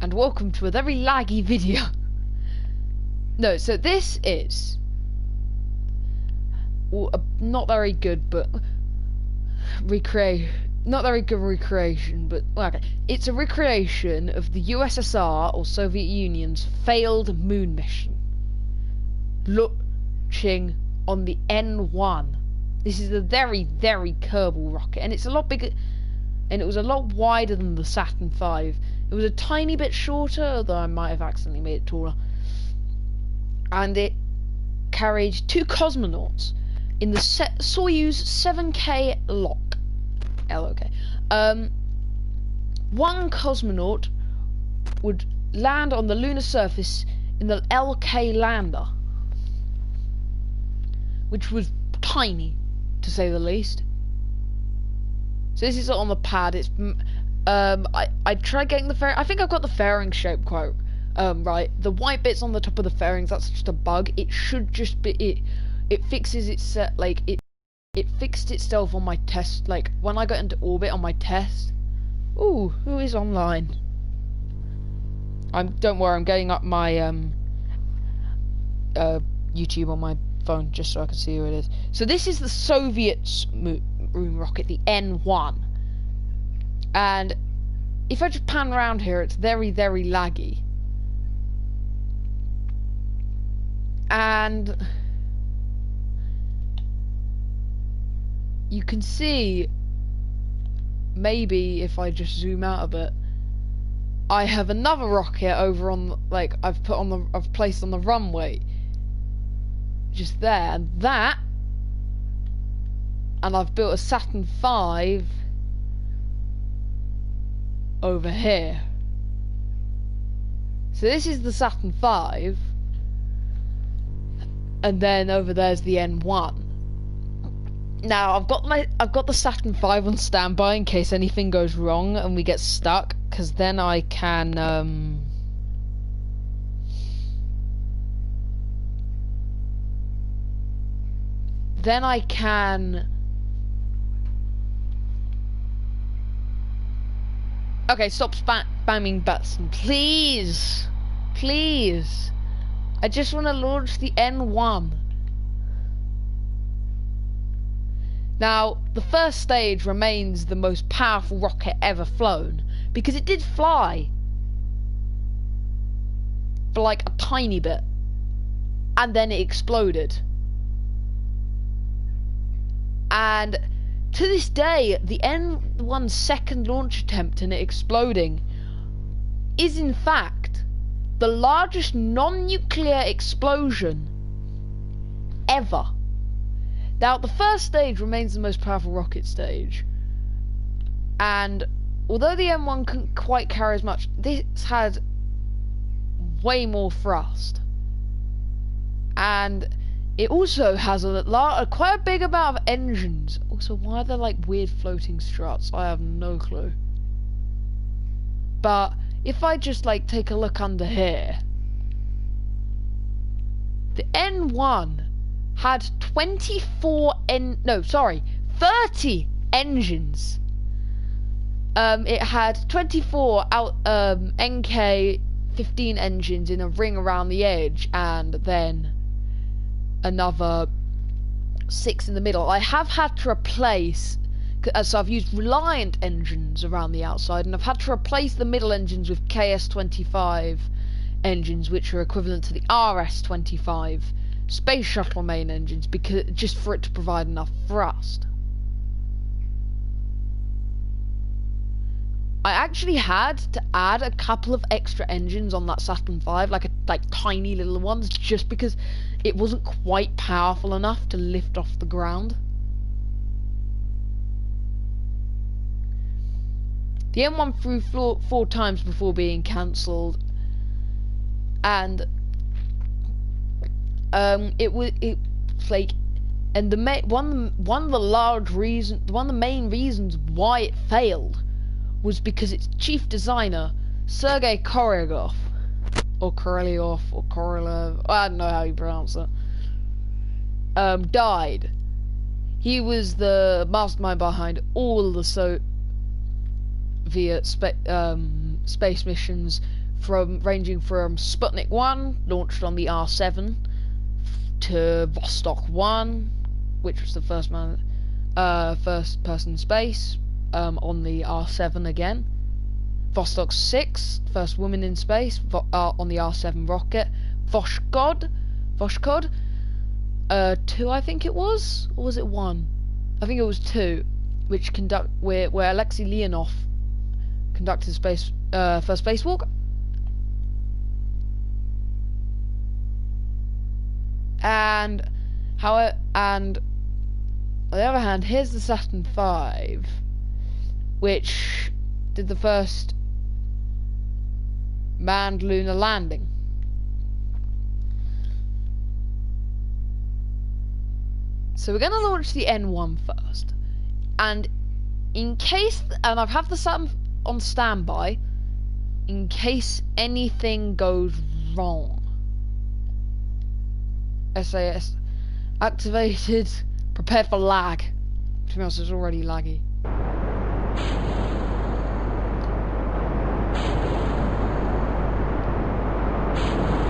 and welcome to a very laggy video. No, so this is not very good, but not very good recreation, but okay. It's a recreation of the USSR or Soviet Union's failed moon mission, launching on the N1. This is a very, very Kerbal rocket, and it's a lot bigger, and it was a lot wider than the Saturn V. It was a tiny bit shorter, although I might have accidentally made it taller. And it carried 2 cosmonauts in the Soyuz 7K LOK. One cosmonaut would land on the lunar surface in the LK lander, which was tiny, to say the least. So this is on the pad. It's I tried getting the fairing. I think I've got the fairing shape quite right. The white bits on the top of the fairings, that's just a bug. It should just be it fixes its it fixed itself on my test, like when I got into orbit on my test. Ooh, who is online? Don't worry, I'm getting up my YouTube on my phone just so I can see who it is. So this is the Soviet moon rocket, the N1. And if I just pan around here, it's very, very laggy. And you can see, maybe if I just zoom out a bit, I have another rocket over on, like, I've placed on the runway, just there, and that, and I've built a Saturn V over here. So this is the Saturn V, and then over there's the N1. Now I've got the Saturn V on standby in case anything goes wrong and we get stuck, because then I can okay, stop spamming button, please. I just want to launch the N1. Now, the first stage remains the most powerful rocket ever flown, because it did fly for like a tiny bit, and then it exploded. And to this day, the N1's second launch attempt and it exploding is in fact the largest non-nuclear explosion ever. Now, the first stage remains the most powerful rocket stage, and although the M1 couldn't quite carry as much, this had way more thrust, and it also has quite a big amount of engines. Also, why are there like weird floating struts? I have no clue. But if I just like take a look under here, the N1 had 30 engines. It had 24 NK-15 engines in a ring around the edge, and then another 6 in the middle. I have had to replace, so I've used Reliant engines around the outside, and I've had to replace the middle engines with KS-25 engines, which are equivalent to the RS-25 space shuttle main engines, because just for it to provide enough thrust. I actually had to add a couple of extra engines on that Saturn V, like tiny little ones, just because it wasn't quite powerful enough to lift off the ground. The M1 flew 4 times before being cancelled, and one of the main reasons why it failed was because its chief designer, Sergei Korolev, or Korolev, or Korolev, I don't know how you pronounce it, died. He was the mastermind behind all the Soviet space missions ranging from Sputnik 1, launched on the R7, to Vostok 1, which was the first person in space, on the R7 again. Vostok 6, first woman in space, on the R7 rocket. Voskhod, 2, I think it was, or was it 1? I think it was 2, which where Alexei Leonov conducted first spacewalk. And on the other hand, here's the Saturn V, which did the first manned lunar landing. So we're going to launch the N1 first, and I have the Saturn on standby in case anything goes wrong. SAS activated. Prepare for lag. To be honest, it's already laggy.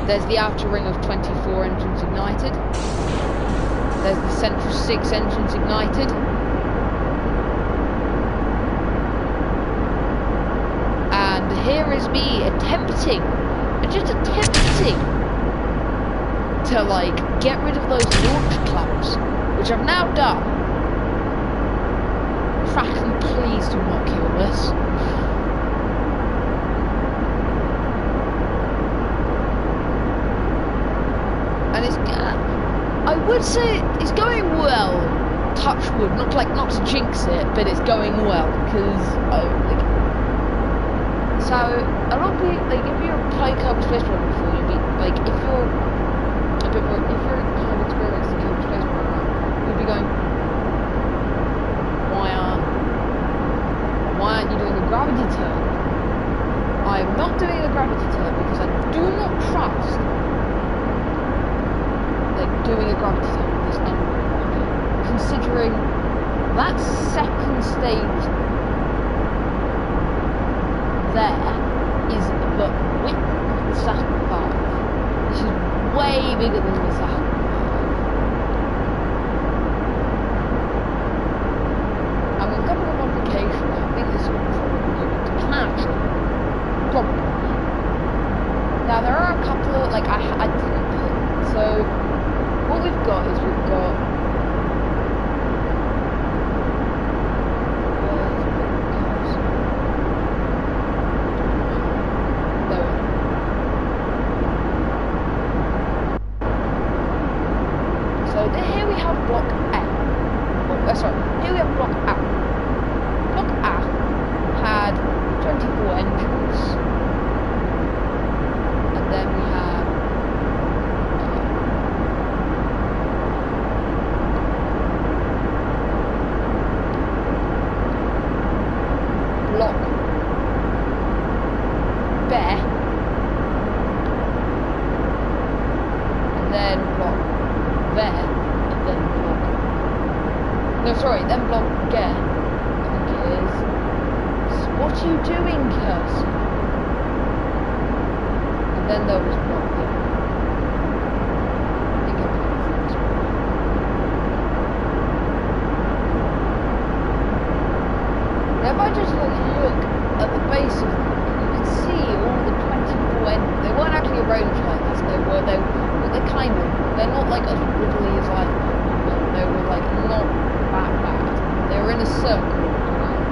There's the outer ring of 24 engines ignited. There's the central 6 engines ignited. And here is me attempting to, like, get rid of those launch clamps, which I've now done. Kraken, please do not kill this. And I would say it's going well. Touch wood, not to jinx it, but it's going well because so a lot of people, like, if you're playing Kerbal Space Program before, you'd be like, if you're kind of experienced in Kerbal Space Program, you'd be going, why aren't you doing a gravity turn? I'm not doing a gravity turn because I do not trust doing a gravity turn with this N1 rocket, considering that second stage there is the width of the Saturn V. This is way bigger than the Saturn V. And with a couple of modifications, I think this will probably give it to planetary. Probably. Now there are a couple of, like, I didn't put, so what we've got is here we have block A. Here we have block A. Block A had 24 engines, and then we have block B, and then block B, and then block. No, sorry, then block G. I think it is. So what are you doing, Kirsty? And then there was block B. I think everything's this way. Now, if I just look at the base of them, you can see all the 24 engines. They weren't actually arranged like this. They're not like as wiggly as I thought. They were like not that bad. They were in a circle around.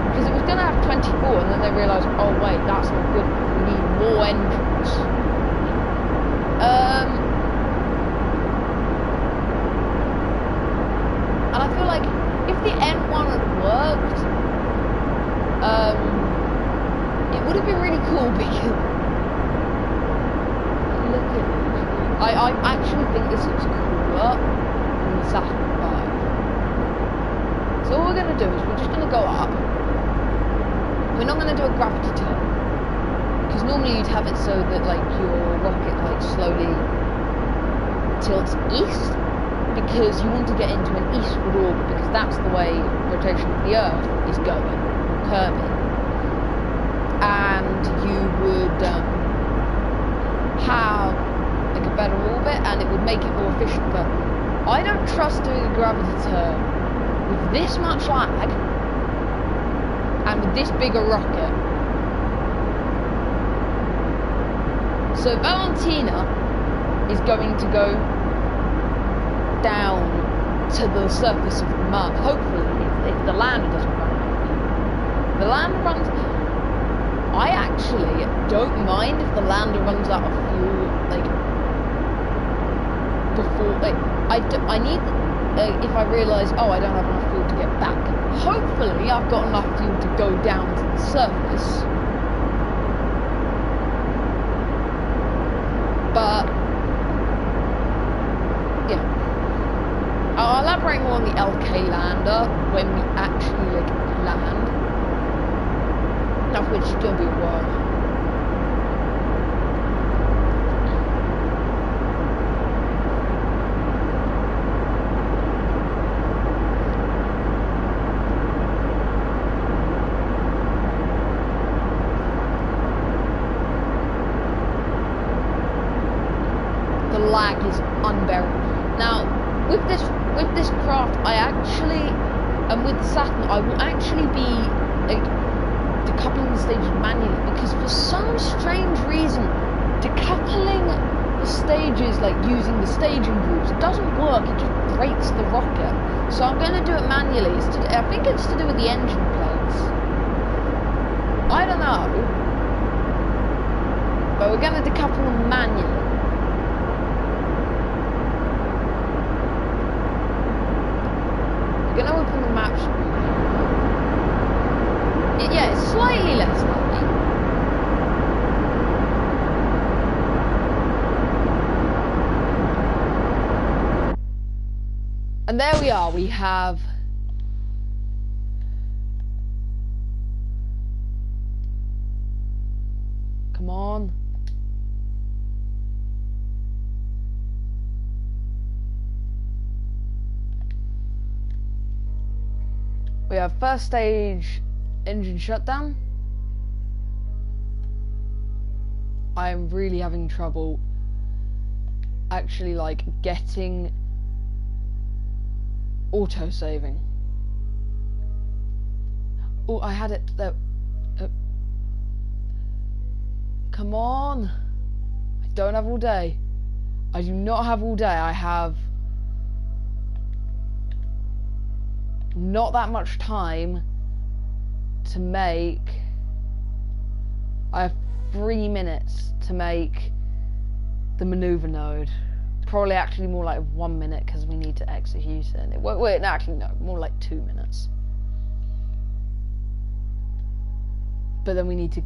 Because it was gonna have 24, and then they realised, oh wait, that's not good. We need more engines. And I feel like if the N1 had worked, it would have been really cool because look at it. I actually think this looks cooler than the Saturn V. So what we're going to do is we're just going to go up. We're not going to do a gravity turn, because normally you'd have it so that like your rocket like slowly tilts east, because you want to get into an eastward orbit, because that's the way rotation of the Earth is going, curving. And you would make it more efficient, but I don't trust doing a gravity turn with this much lag and with this big a rocket. So Valentina is going to go down to the surface of Mars, hopefully, if the lander doesn't run out of fuel. If the lander runs... I actually don't mind if the lander runs out of fuel, like, before, like, I need, if I realise, oh, I don't have enough fuel to get back. Hopefully, I've got enough fuel to go down to the surface. But, yeah. I'll elaborate more on the LK lander when we actually, like, land. Of which is going to be a while. The lag is unbearable. Now, with this craft, I actually, and with the Saturn, I will actually be like decoupling the stages manually, because for some strange reason, decoupling the stages, like using the staging groups, doesn't work. It just breaks the rocket. So I'm going to do it manually. I think it's to do with the engine plates. I don't know, but we're going to decouple them manually. We're going to open the map screen. Yeah, it's slightly less lucky. And there we are, we have come on. We have first stage engine shutdown. I am really having trouble actually like getting auto saving. Oh, I had it there. Come on. I don't have all day. I do not have all day. I have not that much time to make. I have 3 minutes to make the maneuver node. Probably actually more like 1 minute because we need to execute it. Wait, no, actually no, more like 2 minutes. But then we need to,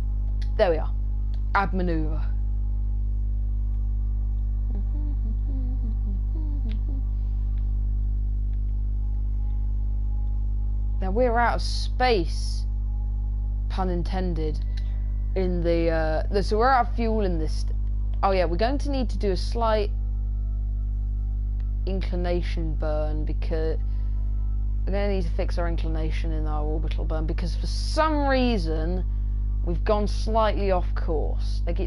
there we are, add maneuver. Now we're out of space, pun intended, in the, so we're out of fuel in this, oh yeah, we're going to need to do a slight inclination burn, because we're going to need to fix our inclination in our orbital burn, because for some reason we've gone slightly off course. Like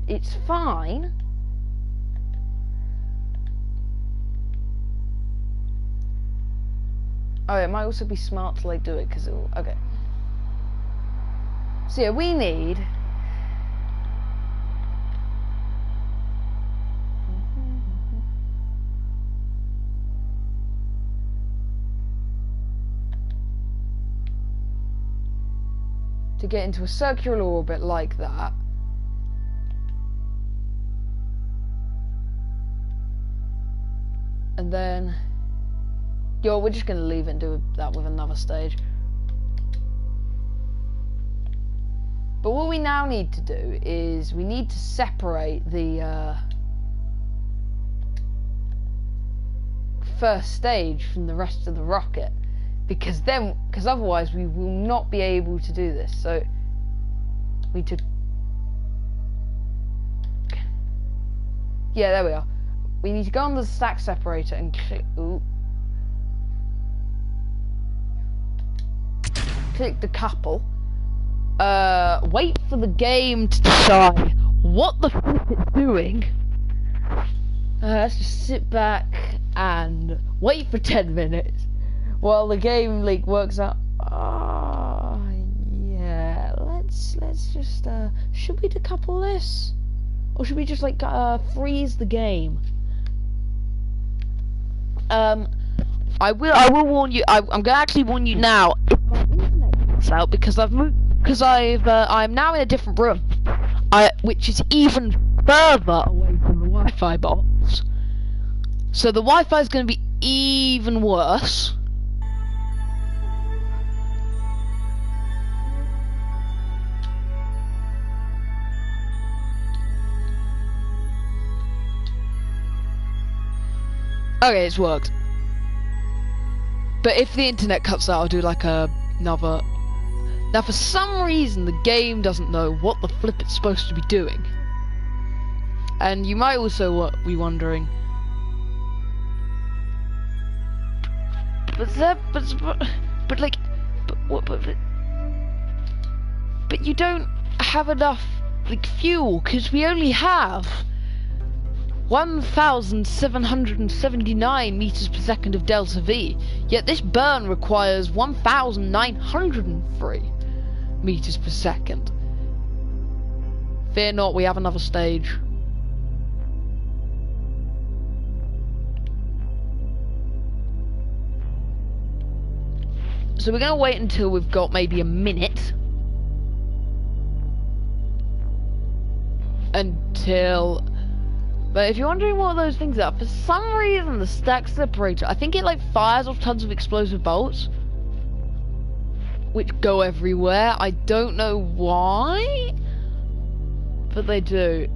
it's fine. Oh, it might also be smart to like do it because it will, okay. So yeah, we need to get into a circular orbit like that. And then we're just going to leave it and do that with another stage. But what we now need to do is we need to separate the first stage from the rest of the rocket, because otherwise we will not be able to do this. So we need to, yeah, there we are. We need to go on the stack separator and click decouple. Wait for the game to decide what the flip it's doing. Let's just sit back and wait for 10 minutes while the game like works out. Yeah, let's just should we decouple this, or should we just like freeze the game? I will warn you. I'm gonna actually warn you now. If my internet cuts out because I'm now in a different room, which is even further away from the Wi-Fi box. So the Wi-Fi is going to be even worse. Okay, it's worked. But if the internet cuts out, I'll do like another. Now, for some reason, the game doesn't know what the flip it's supposed to be doing. And you might also be wondering. But you don't have enough like fuel, because we only have 1,779 meters per second of delta V. Yet this burn requires 1,903 meters per second. Fear not, we have another stage. So we're gonna wait until we've got maybe a minute. But if you're wondering what those things are, for some reason the stack separator, I think it like fires off tons of explosive bolts, which go everywhere. I don't know why, but they do.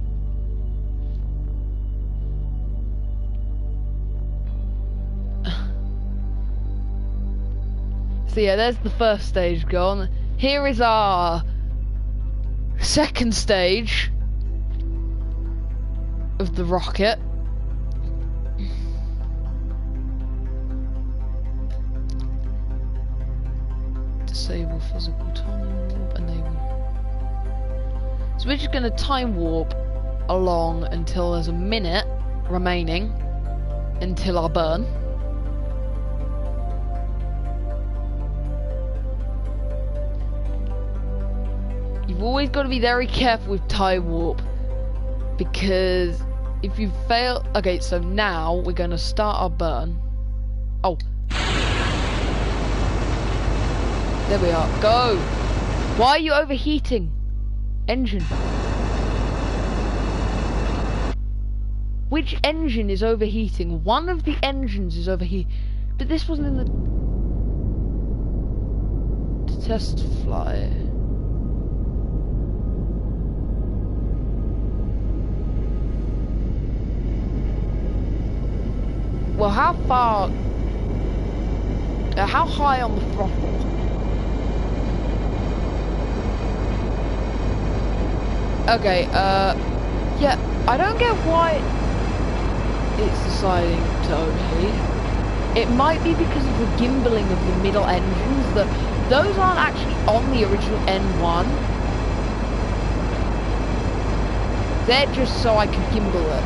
So yeah, there's the first stage gone. Here is our second stage of the rocket. Disable physical time warp, enable. So we're just gonna time warp along until there's a minute remaining until our burn. You've always got to be very careful with time warp, because if you fail... Okay, so now we're going to start our burn. Oh. There we are. Go! Why are you overheating? Engine. Which engine is overheating? One of the engines is overheating. But this wasn't in the test flight. Well, how far... how high on the throttle? Okay, yeah, I don't get why it's deciding to overheat. It might be because of the gimballing of the middle engines, those aren't actually on the original N1. They're just so I can gimbal it.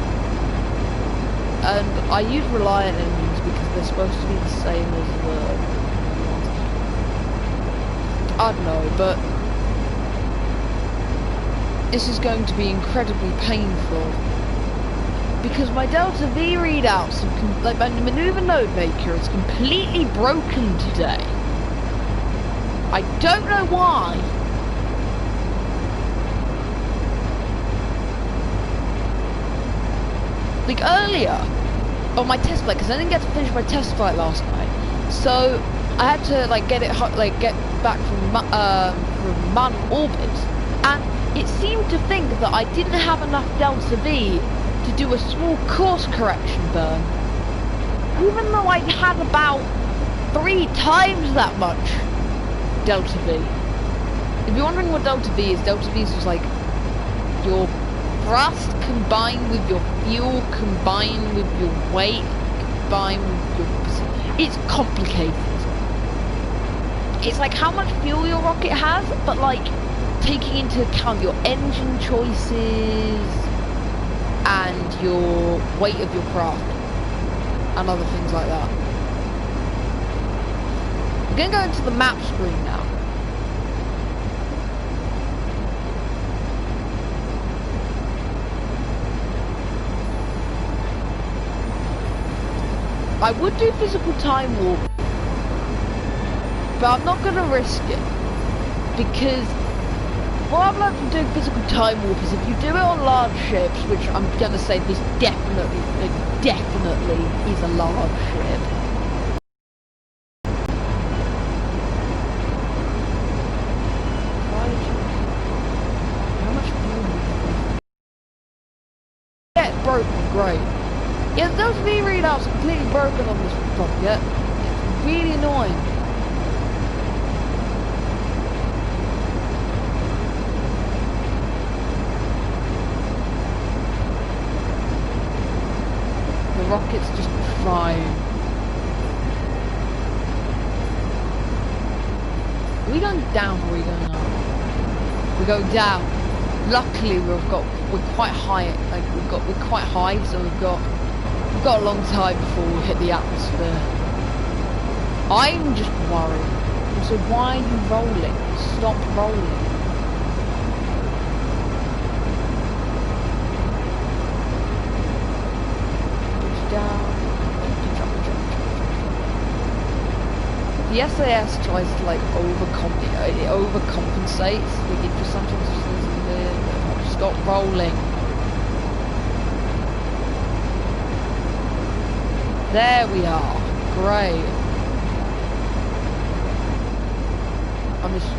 And I use Reliant engines because they're supposed to be the same as the... I don't know, but... this is going to be incredibly painful. Because my Delta V readouts, like my maneuver node maker, is completely broken today. I don't know why. Like earlier, on my test flight, because I didn't get to finish my test flight last night, so I had to like get back from Mun orbit, and it seemed to think that I didn't have enough Delta V to do a small course correction burn, even though I had about 3 times that much Delta V. If you're wondering what Delta V is just like your thrust combined with your fuel, combined with your weight, combined with your... It's complicated. It's like how much fuel your rocket has, but like taking into account your engine choices, and your weight of your craft and other things like that. We're going to go into the map screen now. I would do physical time warp, but I'm not going to risk it, because what I've learned from doing physical time warp is if you do it on large ships, which I'm going to say this definitely is a large ship. How much fuel do we have? Yeah, it's broken, great. Yeah, those V readouts are completely broken on this rocket. It's really annoying. The rocket's just fine. Are we going down or are we going up? We're going down. Luckily we're quite high, we're quite high, so we've got a long time before we hit the atmosphere. I'm just worried. So why are you rolling? Stop rolling. Push down. The SAS tries to like overcompensates. Like it just sometimes just stop rolling. There we are. Great. I'm just...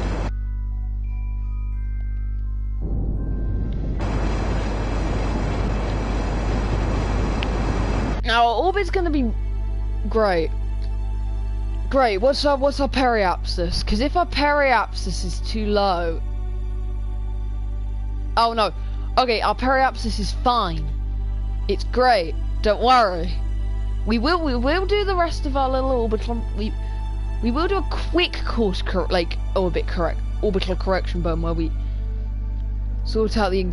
Now, our orbit's gonna be great. Great. What's our periapsis? Because if our periapsis is too low... Oh no. Okay, our periapsis is fine. It's great. Don't worry. We will do the rest of our little orbital. We will do a quick course orbital correction burn where we sort out the.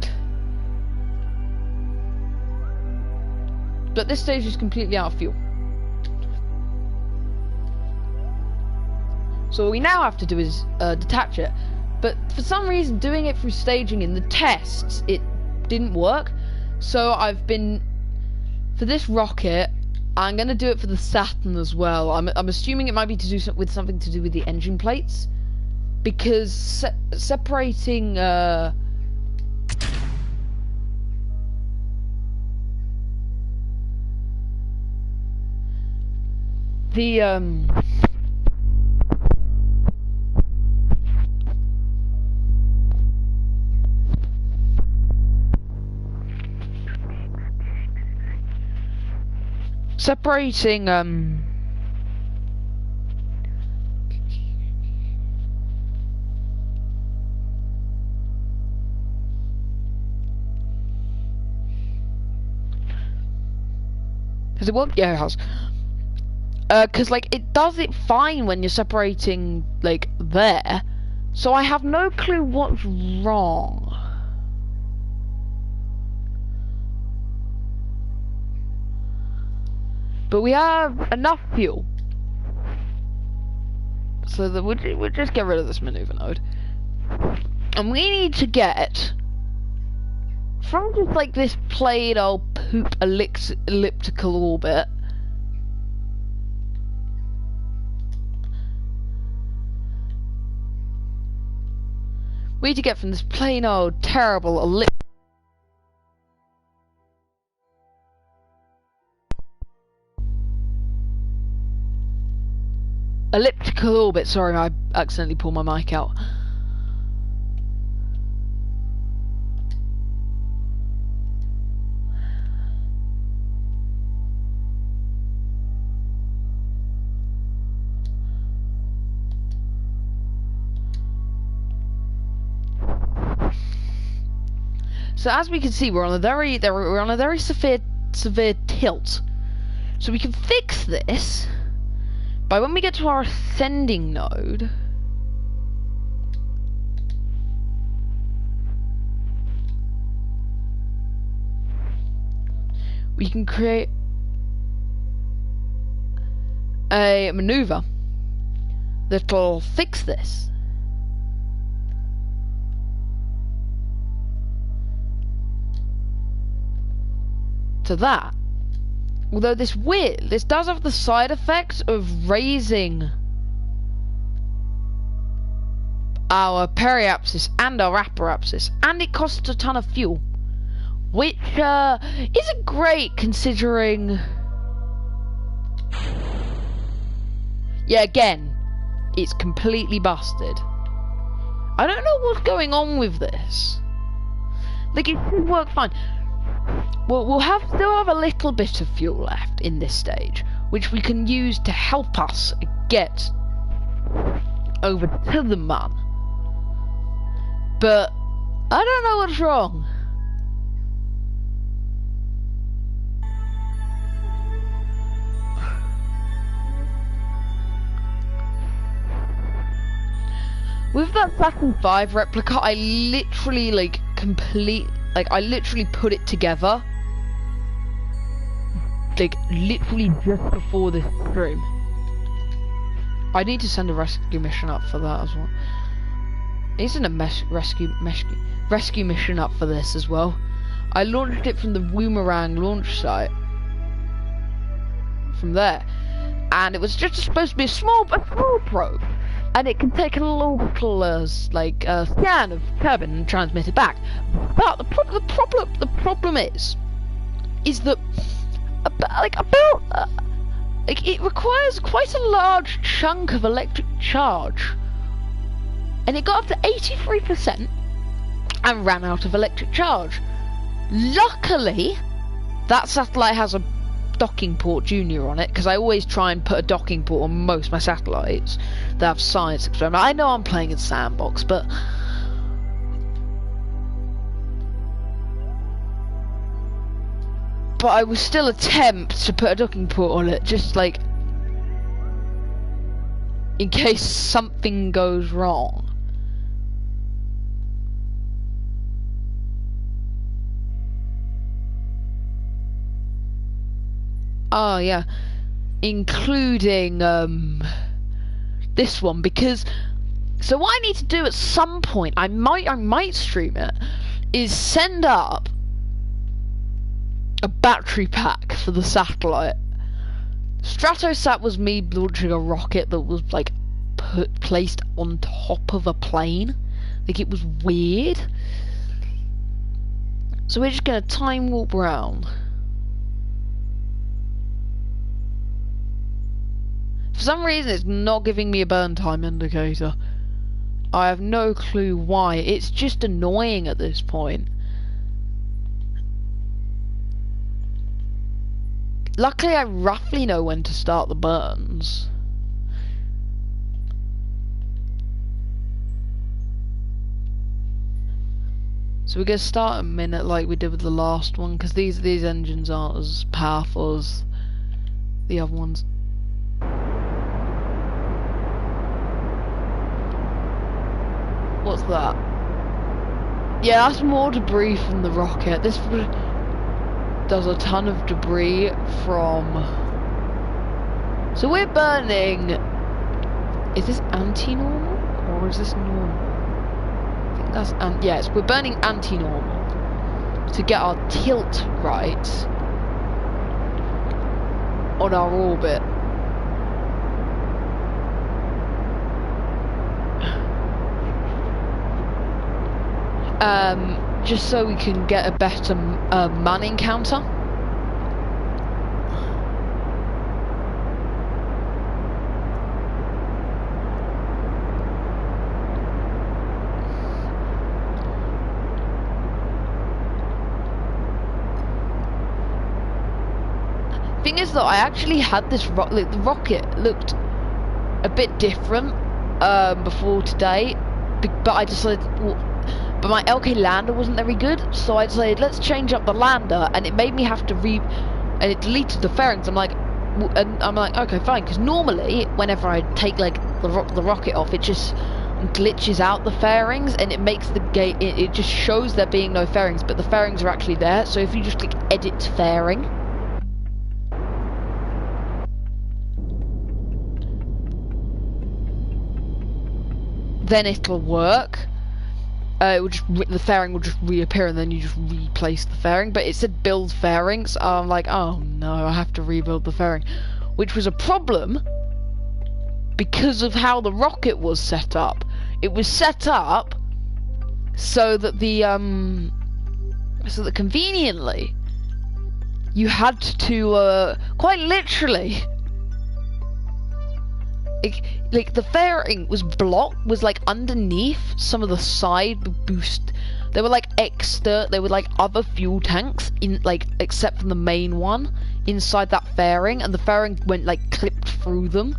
But this stage is completely out of fuel. So what we now have to do is detach it. But for some reason, doing it through staging in the tests, it didn't work. So I've been for this rocket. I'm gonna do it for the Saturn as well. I'm assuming it might be to do with something to do with the engine plates, because separating separating because it won't, yeah, it has. Because like it does it fine when you're separating like there, so I have no clue what's wrong. But we have enough fuel, so that we'll just get rid of this maneuver node, and we need to get from just like this plain old poop elliptical orbit. We need to get from this plain old terrible elliptical orbit. Sorry, I accidentally pulled my mic out. So as we can see, we're on a very severe tilt. So we can fix this by when we get to our ascending node, we can create a maneuver that'll fix this. To that. Although this does have the side effect of raising our periapsis and our apoapsis, and it costs a ton of fuel, which isn't great considering. Yeah, again, it's completely busted. I don't know what's going on with this. Like, it should work fine. We'll still have a little bit of fuel left in this stage, which we can use to help us get over to the Mun. But I don't know what's wrong. With that Saturn V replica, I literally I literally put it together, like literally just before this stream. I need to send a rescue mission up for that as well. Isn't a rescue mission up for this as well? I launched it from the Boomerang launch site. From there, and it was just supposed to be a small probe, and it can take a little scan of turbine and transmit it back. But the problem is that it requires quite a large chunk of electric charge. And it got up to 83% and ran out of electric charge. Luckily, that satellite has a docking port junior on it, because I always try and put a docking port on most of my satellites that have science experiment. I know I'm playing in sandbox, but I will still attempt to put a docking port on it, just like in case something goes wrong. Oh yeah, including this one, because so what I need to do at some point, I might stream it, is send up a battery pack for the satellite. Stratosat was me launching a rocket that was like placed on top of a plane. Like, it was weird. So we're just gonna time warp around. For some reason it's not giving me a burn time indicator. I have no clue why. It's just annoying at this point. Luckily I roughly know when to start the burns. So we're gonna start a minute like we did with the last one, because these engines aren't as powerful as the other ones. What's that? Yeah, that's more debris from the rocket. This does a ton of debris from... So we're burning... Is this anti-normal? Or is this normal? I think that's... yes, we're burning anti-normal to get our tilt right on our orbit. Just so we can get a better man encounter. Thing is though, I actually had this the rocket looked a bit different before today, but I decided... But my LK lander wasn't very good, so I decided let's change up the lander, and it made me have to and it deleted the fairings. I'm like, okay, fine, because normally whenever I take like the rocket off, it just glitches out the fairings, and it makes the gate. It just shows there being no fairings, but the fairings are actually there. So if you just click edit fairing, then it'll work. It would just the fairing will just reappear, and then you just replace the fairing. But it said build fairing, so I'm like, oh no, I have to rebuild the fairing, which was a problem because of how the rocket was set up. It was set up so that conveniently you had to quite literally. Like the fairing was like underneath some of the side boost. There were like there were like other fuel tanks in, like, except for the main one inside that fairing, and the fairing went like clipped through them.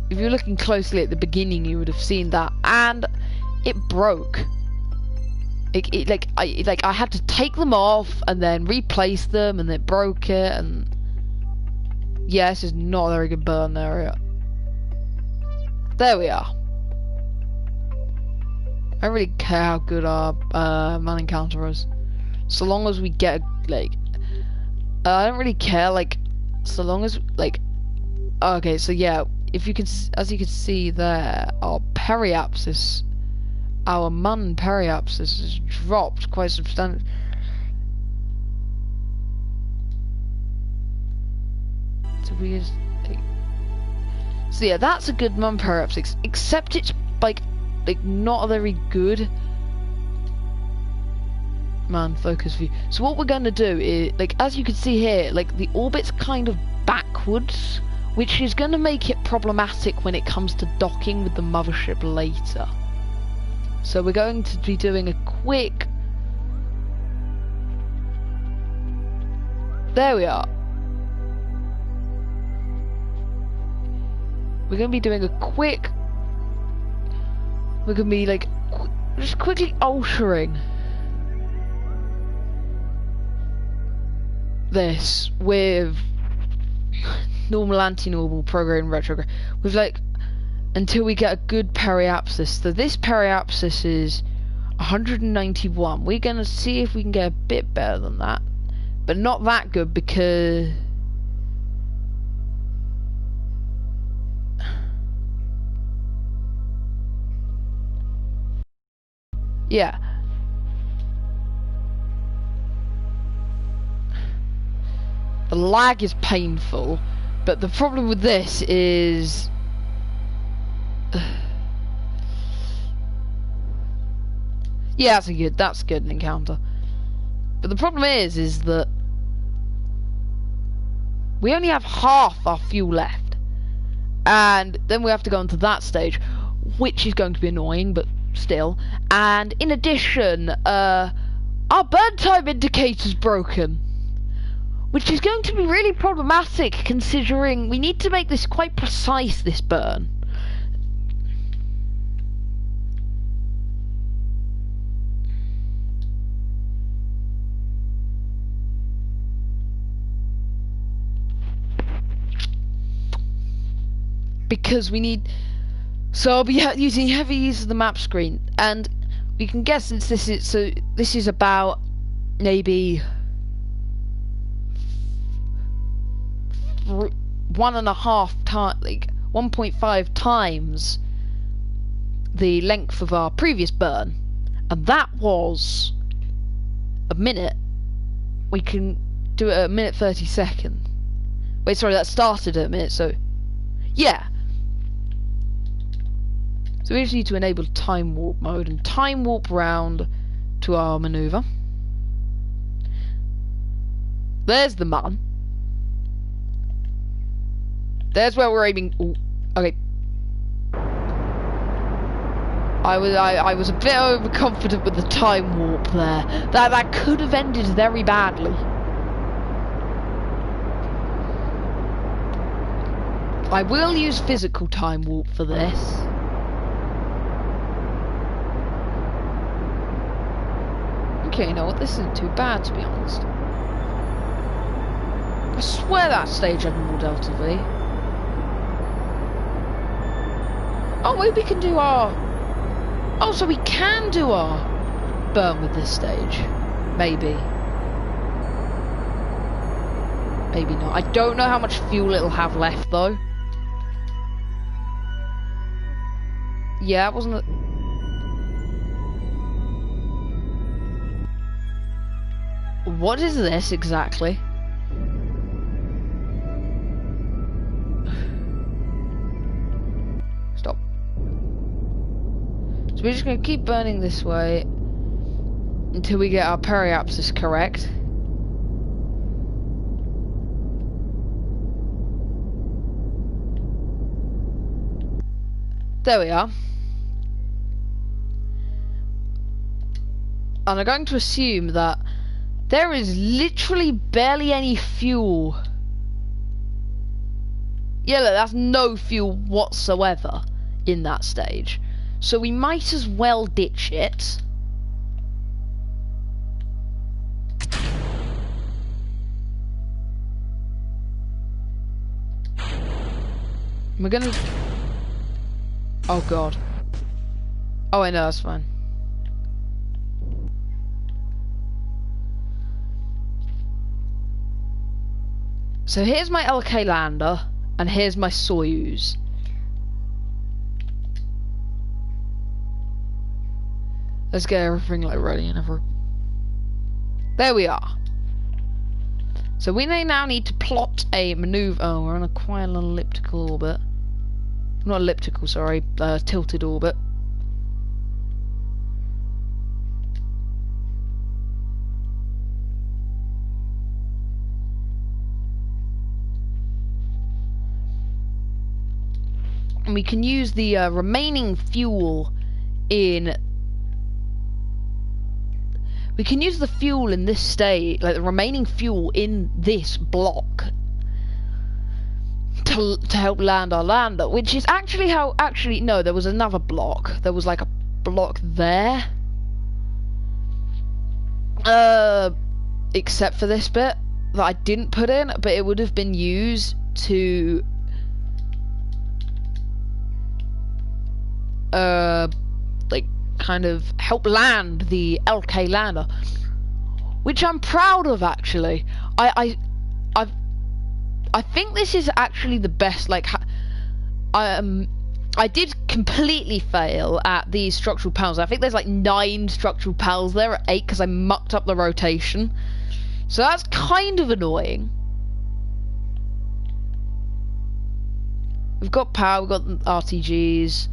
If you're looking closely at the beginning, you would have seen that, and it broke. I had to take them off and then replace them, and it broke it, and yeah, this is not a very good burn area. There we are. I don't really care how good our man encounter is, so long as we get like. I don't really care, like, so long as like. Okay, so yeah, if you can, as you can see there, our periapsis, our man periapsis has dropped quite substantially. So yeah, that's a good man periapsis, except it's like not a very good man focus view. So what we're going to do is, like, as you can see here, like the orbit's kind of backwards, which is going to make it problematic when it comes to docking with the mothership later. So we're going to be doing a quick. There we are. We're going to be doing a quick. We're going to be like just quickly altering this with normal, anti-normal, prograde, and retrograde. With like until we get a good periapsis. So this periapsis is 191. We're going to see if we can get a bit better than that, but not that good because. Yeah. The lag is painful, but the problem with this is yeah, that's good an encounter. But the problem is that we only have half our fuel left, and then we have to go into that stage, which is going to be annoying, but still. And in addition, our burn time indicator's broken, which is going to be really problematic considering we need to make this quite precise, this burn. Because we need. So I'll be using heavy use of the map screen, and we can guess, since this is about maybe 1.5 times, like 1.5 times the length of our previous burn, and that was a minute. We can do it at 1:30. Wait, sorry, that started at a minute. So yeah. So we just need to enable time warp mode and time warp round to our maneuver. There's the man. There's where we're aiming. Ooh, okay. I was a bit overconfident with the time warp there. That could have ended very badly. I will use physical time warp for this. Okay, you know what, this isn't too bad, to be honest. I swear that stage had more Delta V. Oh, maybe we can do our. Oh, so we can do our burn with this stage. Maybe. Maybe not. I don't know how much fuel it'll have left, though. Yeah, it wasn't. What is this exactly? Stop. So we're just gonna keep burning this way until we get our periapsis correct. There we are. And I'm going to assume that there is literally barely any fuel. Yeah, look, that's no fuel whatsoever in that stage. So we might as well ditch it. We're gonna... Oh god. Oh, I know, that's fine. So here's my LK lander, and here's my Soyuz. Let's get everything like ready and everything. There we are. So we now need to plot a maneuver. Oh, we're on a quite an elliptical orbit. Not elliptical, sorry, tilted orbit. And we can use the remaining fuel in... We can use the fuel in this state, like the remaining fuel in this block to help land our lander, which is actually how... Actually, no, there was another block. There was like a block there. Except for this bit that I didn't put in, but it would have been used to... like kind of help land the LK lander, which I'm proud of actually. I think this is actually the best. Like, I did completely fail at these structural panels. I think there's like 9 structural panels there at 8 because I mucked up the rotation. So that's kind of annoying. We've got power. We've got RTGs.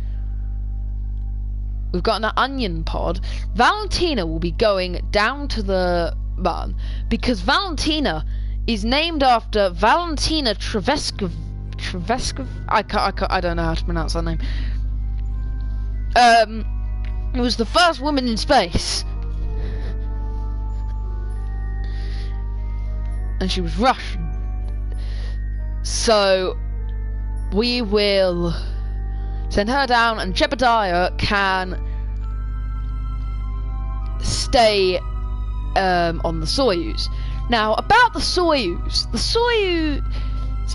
We've got an onion pod. Valentina will be going down to the button because Valentina is named after Valentina Tereshkova. I don't know how to pronounce that name. It was the first woman in space, and she was Russian. So we will send her down, and Jebediah can stay on the Soyuz. Now, about the Soyuz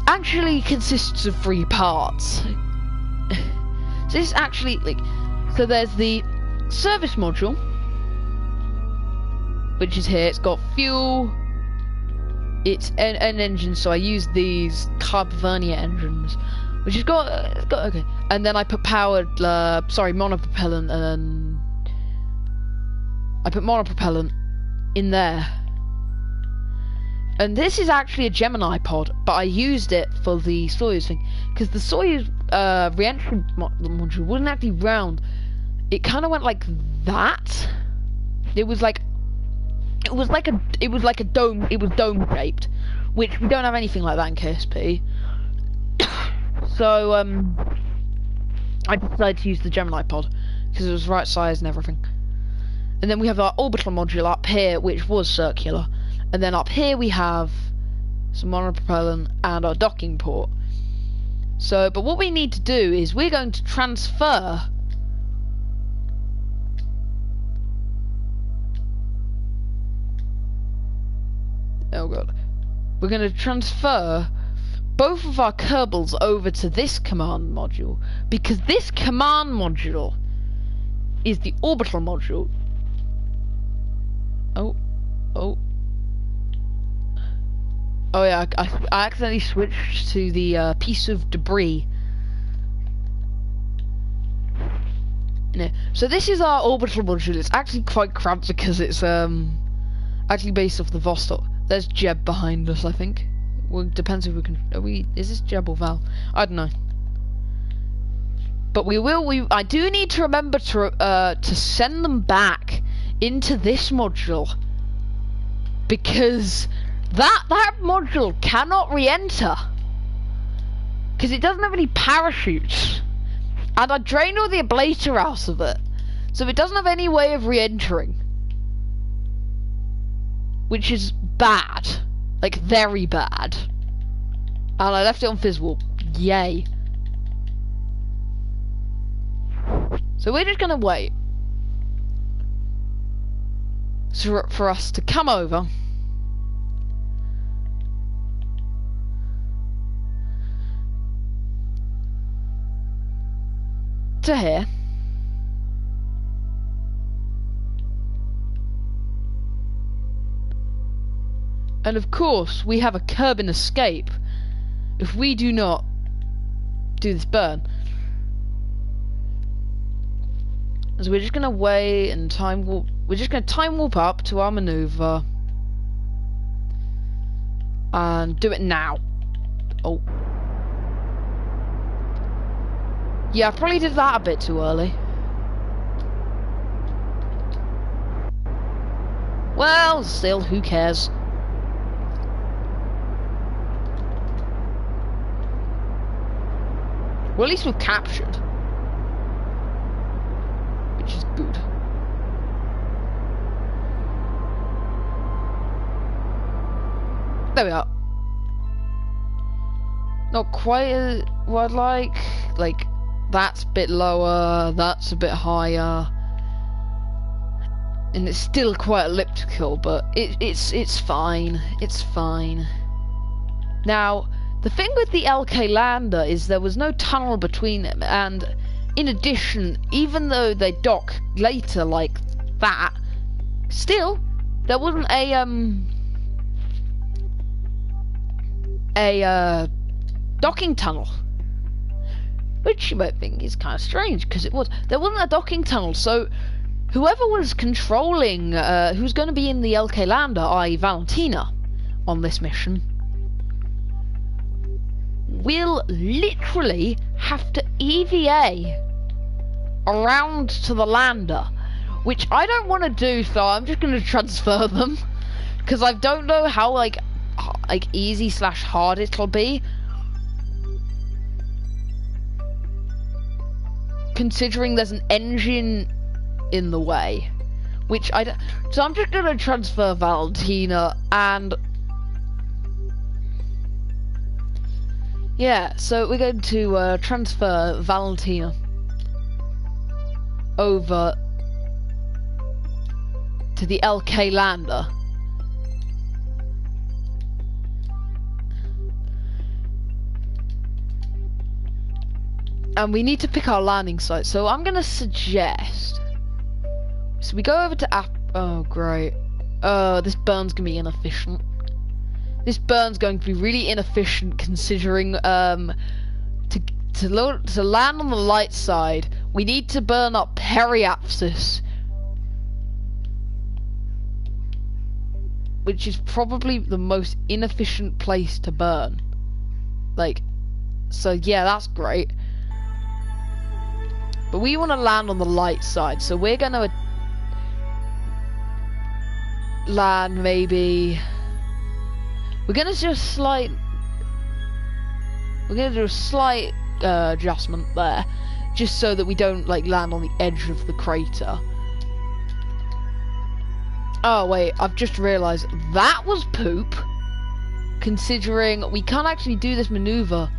actually consists of 3 parts. So this actually, like, so there's the service module, which is here. It's got fuel. It's an engine, so I use these Carbovernia engines, which has got okay. And then I put powered, monopropellant, and I put monopropellant in there. And this is actually a Gemini pod, but I used it for the Soyuz thing because the Soyuz re-entry module wasn't actually round. It kind of went like that. It was like a dome. It was dome shaped, which we don't have anything like that in KSP. So I decided to use the Gemini pod because it was the right size and everything. And then we have our orbital module up here, which was circular. And then up here we have some monopropellant and our docking port. So, but what we need to do is we're going to transfer oh god. We're going to transfer both of our Kerbals over to this command module, because this command module is the orbital module. Oh yeah, I accidentally switched to the piece of debris. Yeah. So this is our orbital module. It's actually quite cramped because it's actually based off the Vostok. There's Jeb behind us, I think. Well, depends if we can. Is this Jeb or Val? I don't know. But I do need to remember to send them back into this module, because that module cannot re-enter because it doesn't have any parachutes, and I drained all the ablator out of it, so it doesn't have any way of re-entering, which is bad, like very bad. And I left it on Fizzwall. Yay. So we're just gonna wait for us to come over to here. And of course, we have a Kerbin escape if we do not do this burn. So we're just gonna wait and time warp. We're just gonna time warp up to our maneuver and do it now. Oh. Yeah, I probably did that a bit too early. Well, still, who cares? Well, at least we've captured, which is good. There we are. Not quite as what I'd like. Like, that's a bit lower, that's a bit higher. And it's still quite elliptical, but it's fine. It's fine. Now, the thing with the LK lander is there was no tunnel between them, and in addition, even though they dock later like that, still there wasn't a docking tunnel, which you might think is kind of strange because there wasn't a docking tunnel. So whoever was controlling who's going to be in the LK lander, i.e. Valentina, on this mission, will literally have to EVA around to the lander, which I don't want to do, so I'm just going to transfer them, because I don't know how like easy / hard it'll be, considering there's an engine in the way, which so I'm just going to transfer Valentina. And yeah, so we're going to transfer Valentina over to the LK lander. And we need to pick our landing site, so I'm going to suggest... So we go over to oh, great. This burn's going to be inefficient. This burn's going to be really inefficient, considering to land on the light side, we need to burn up periapsis, which is probably the most inefficient place to burn. Like, so yeah, that's great. But we want to land on the light side, so we're going to land maybe... We're going to do a slight adjustment there, just so that we don't like land on the edge of the crater. Oh wait, I've just realised that was poop, considering we can't actually do this maneuver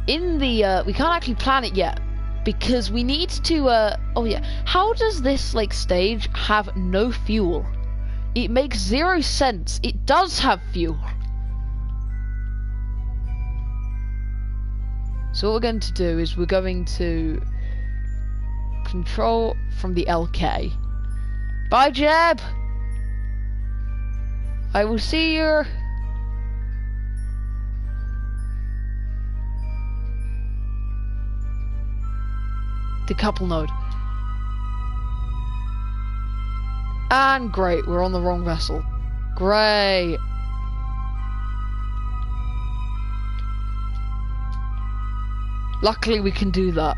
in the we can't actually plan it yet, because we need to oh yeah, how does this like stage have no fuel? It makes 0 sense. It does have fuel. So what we're going to do is we're going to control from the LK. Bye, Jeb! I will see you. Decouple node. And great, we're on the wrong vessel. Great. Luckily we can do that.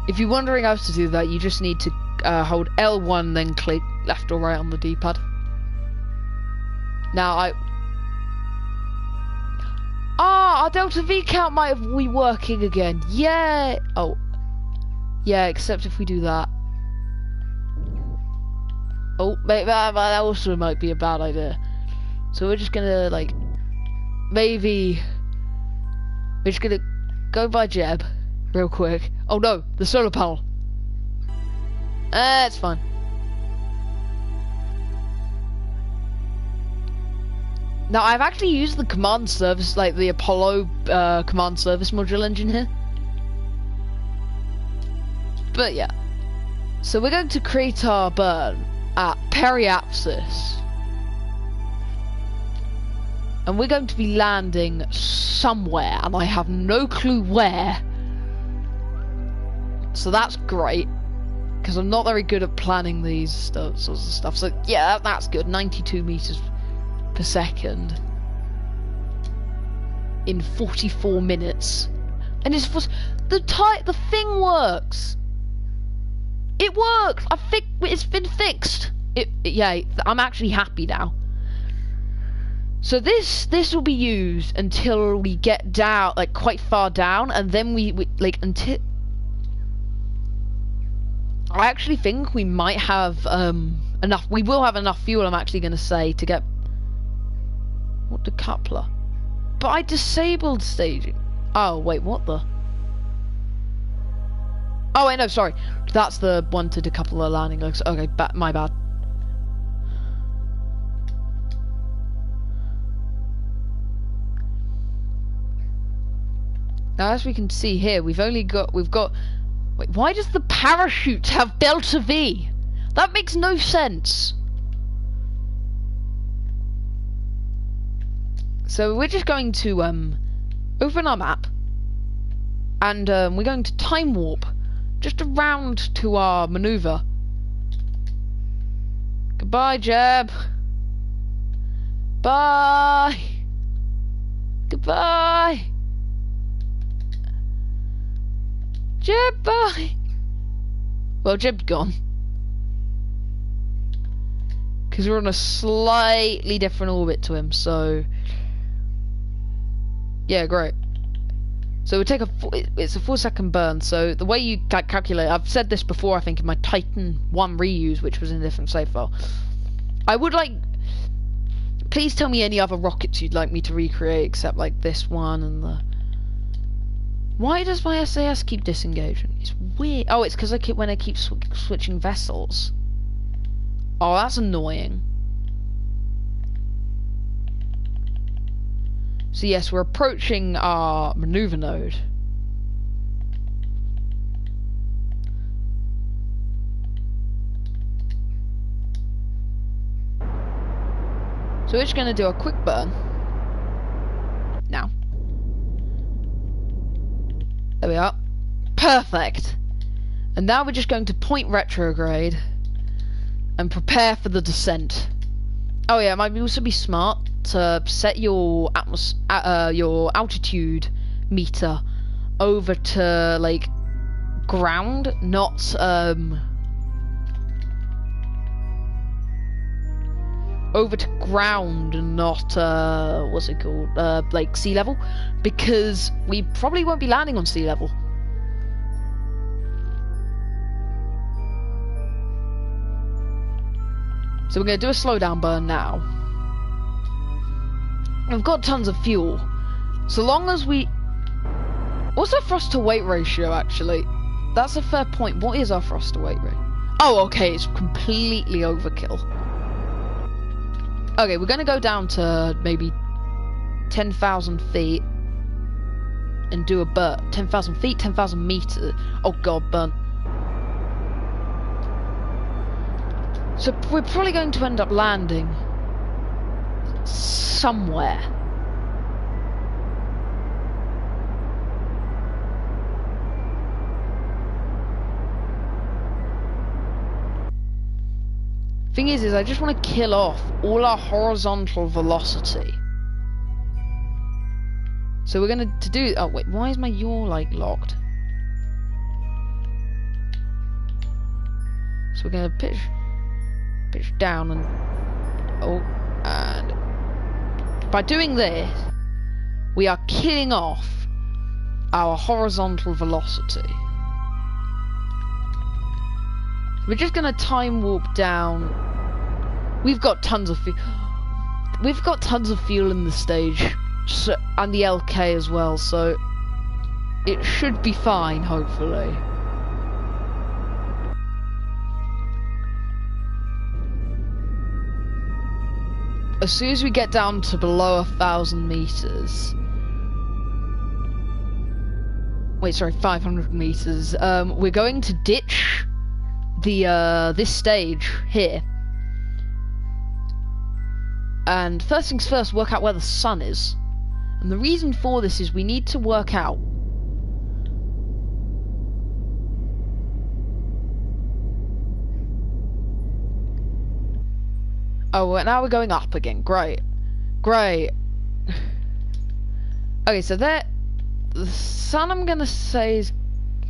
If you're wondering how to do that, you just need to hold L1, then click left or right on the D-pad. Now our Delta V count might be working again. Yeah. Oh. Yeah, except if we do that. Oh, that also might be a bad idea. So we're just gonna, like, maybe... We're just gonna go by Jeb, real quick. Oh no, the solar panel. It's fine. Now, I've actually used the command service, like the Apollo command service module engine here. But yeah. So we're going to create our burn at periapsis. And we're going to be landing somewhere, and I have no clue where. So that's great, because I'm not very good at planning these sorts of stuff. So yeah, that's good. 92 meters per second in 44 minutes, and it's the thing works. It works. It's been fixed. Yeah, I'm actually happy now. So this will be used until we get down, like, quite far down, and then we like, until I actually think we might have enough. We will have enough fuel, I'm actually going to say, to get what, the coupler. But I disabled staging. Oh wait, what the? Oh wait, no, sorry. That's the one to decouple the landing legs. Okay, my bad. Now, as we can see here, we've got. Wait, why does the parachute have Delta V? That makes no sense. So we're just going to open our map, and we're going to time warp just around to our maneuver. Goodbye, Jeb. Bye. Goodbye. Jeb, bye. Well, Jeb's gone. Because we're on a slightly different orbit to him, so... Yeah, great. So we take it's a 4-second burn, so the way you calculate... I've said this before, I think, in my Titan 1 reuse, which was in a different save file. I would like... Please tell me any other rockets you'd like me to recreate, except, like, this one and the... Why does my SAS keep disengaging? It's weird. Oh, it's because when I keep switching vessels. Oh, that's annoying. So yes, we're approaching our maneuver node. So we're just going to do a quick burn. Now. There we are. Perfect. And now we're just going to point retrograde and prepare for the descent. Oh yeah, it might also be smart to set your altitude meter over to, like, ground, not over to ground and not what's it called, like, sea level, because we probably won't be landing on sea level. So we're going to do a slowdown burn now. We've got tons of fuel. So long as we... What's our thrust to weight ratio, actually? That's a fair point. What is our thrust to weight ratio? Oh, okay, it's completely overkill. Okay, we're going to go down to maybe 10,000 feet and do a burn. 10,000 feet, 10,000 meters. Oh god, burn. So we're probably going to end up landing somewhere. Thing is I just want to kill off all our horizontal velocity. So we're gonna do. Oh wait, why is my yaw like locked? So we're gonna pitch down and and by doing this, we are killing off our horizontal velocity. We're just gonna time warp down. We've got tons of fuel. We've got tons of fuel in the stage, so, and the LK as well. So it should be fine, hopefully. As soon as we get down to below 1,000 meters. Wait, sorry, 500 meters. We're going to ditch the this stage here. And first things first, work out where the sun is. And the reason for this is we need to work out oh, now we're going up again. Great. Great. Okay, so there the sun, I'm gonna say, is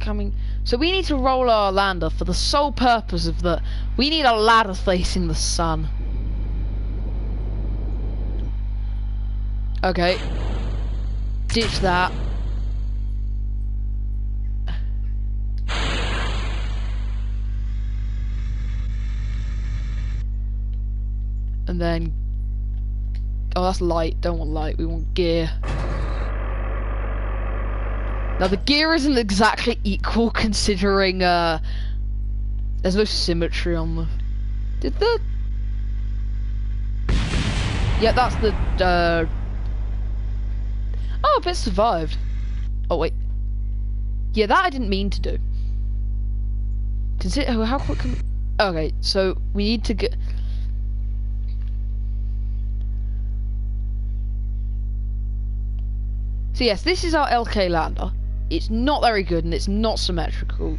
coming. So we need to roll our lander for the sole purpose of the. We need a ladder facing the sun. Okay. Ditch that. And then. Oh, that's light. Don't want light. We want gear. Now the gear isn't exactly equal considering there's no symmetry on the. Did the? Yeah, that's the. Oh, a bit survived. Oh wait. Yeah, that I didn't mean to do. Consider how quick can we... Okay, so we need to get. So yes, this is our LK lander. It's not very good and it's not symmetrical.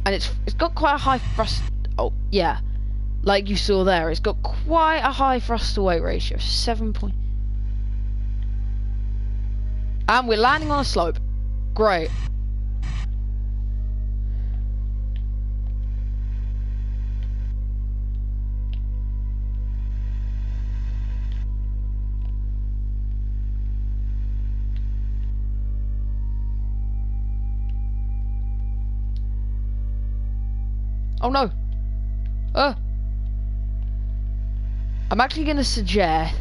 And it's got quite a high thrust. Oh yeah, like you saw there, it's got quite a high thrust to weight ratio, 7 point. And we're landing on a slope. Great. Oh no! I'm actually going to suggest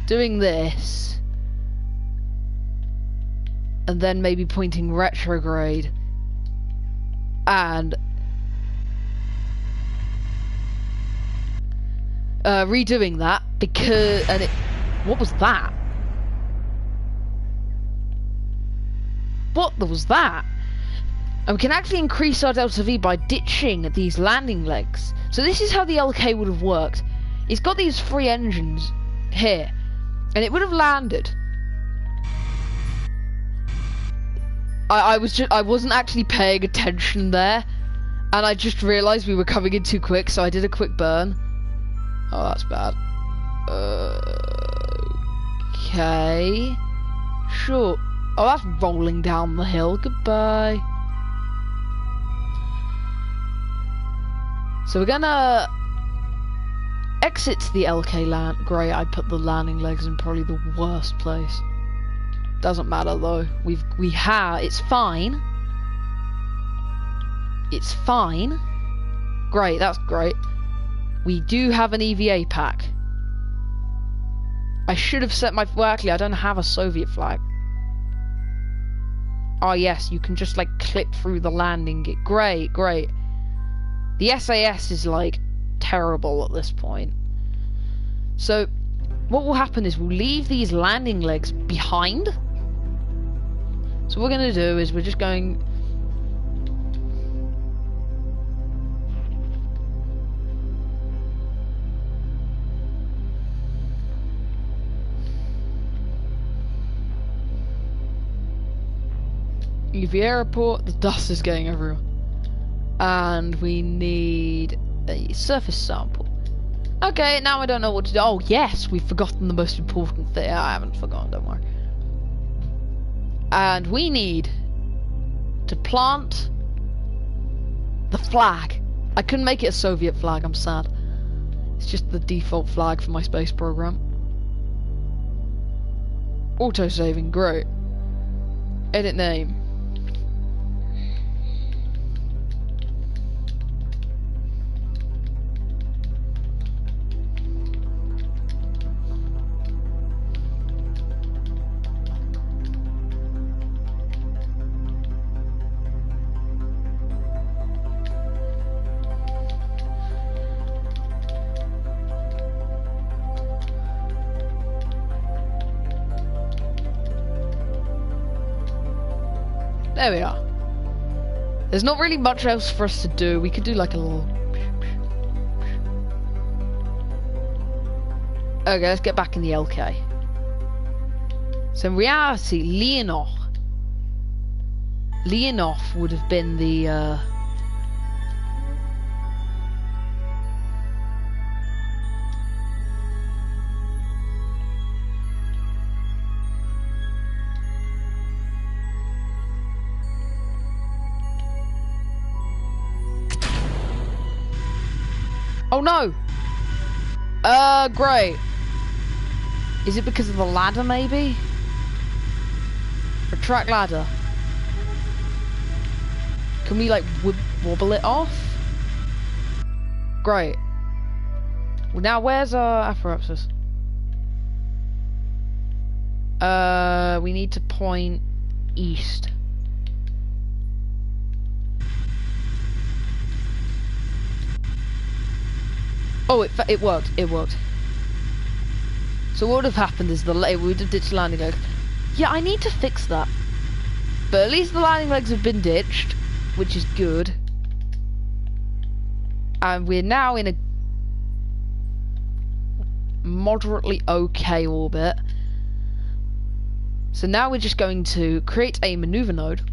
doing this and then maybe pointing retrograde and redoing that because what was that? What was that? And we can actually increase our delta V by ditching these landing legs. So this is how the LK would have worked. It's got these 3 engines here, and it would have landed. I wasn't actually paying attention there, and I just realised we were coming in too quick, so I did a quick burn. Oh, that's bad. Okay. Sure. Oh, that's rolling down the hill. Goodbye. So we're gonna exit the LK land. Great, I put the landing legs in probably the worst place. Doesn't matter though. It's fine. It's fine. Great, that's great. We do have an EVA pack. I should have set my. Well, actually, I don't have a Soviet flag. Oh yes, you can just like clip through the landing gear. Great, great. The SAS is like terrible at this point. So what will happen is we'll leave these landing legs behind. So what we're going to do is we're just going... EV airport. The dust is getting everywhere. And we need a surface sample. Okay, now I don't know what to do. Oh, yes, we've forgotten the most important thing. I haven't forgotten, don't worry. And we need to plant the flag. I couldn't make it a Soviet flag, I'm sad. It's just the default flag for my space program. Auto-saving, great. Edit name. There we are. There's not really much else for us to do. We could do like a little... Okay, let's get back in the LK. So in reality, Leonov would have been the... Oh no! Great. Is it because of the ladder, maybe? Retract ladder. Can we, like, wobble it off? Great. Well, now, where's our apparatus? We need to point east. Oh, it worked. It worked. So what would have happened is we would have ditched the landing leg. Yeah, I need to fix that. But at least the landing legs have been ditched, which is good. And we're now in a moderately okay orbit. So now we're just going to create a maneuver node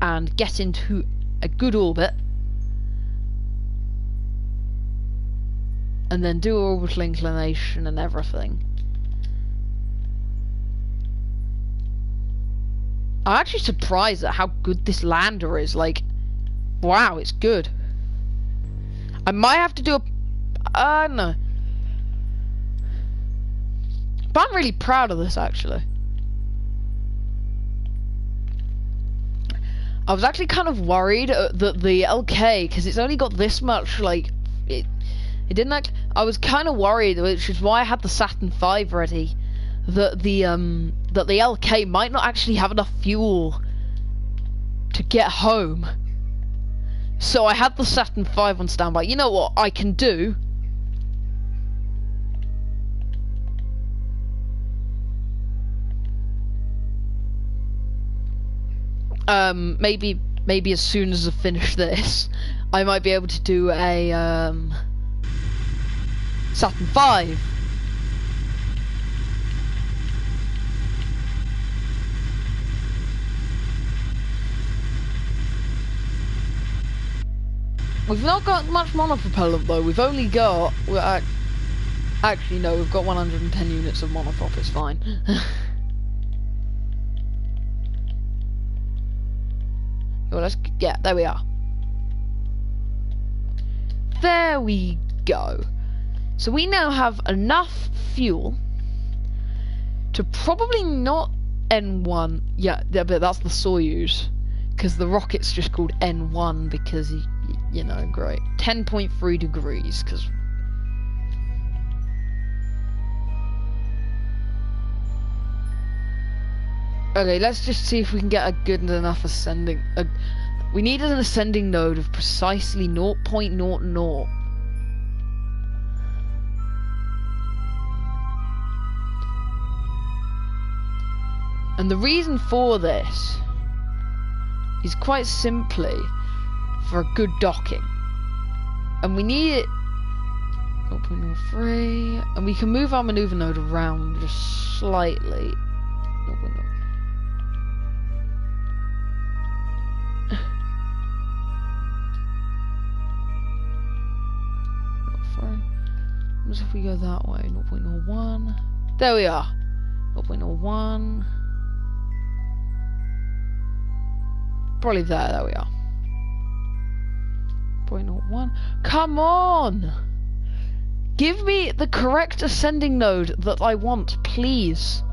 and get into a good orbit. And then do orbital inclination and everything. I'm actually surprised at how good this lander is. Like, wow, it's good. I might have to do a... I don't know. But I'm really proud of this, actually. I was actually kind of worried that the LK, because it's only got this much, like... It didn't act... I was kind of worried, which is why I had the Saturn V ready, that the LK might not actually have enough fuel to get home. So I had the Saturn V on standby. You know what I can do? Maybe as soon as I finish this, I might be able to do a Saturn V. We've not got much monopropellant though. We've only got... actually no, we've got 110 units of monoprop. It's fine. Well, yeah, there we are. There we go. So we now have enough fuel to probably not N1. Yeah, but that's the Soyuz, because the rocket's just called N1 because you know, great. 10.3 degrees, because. Okay, let's just see if we can get a good enough ascending. We need an ascending node of precisely 0.00. And the reason for this is quite simply for a good docking. And we need it 0.03, and we can move our maneuver node around just slightly. 0.0. happens if we go that way? 0.01. There we are. 0.01. Probably there we are. 0.01. Come on! Give me the correct ascending node that I want, please.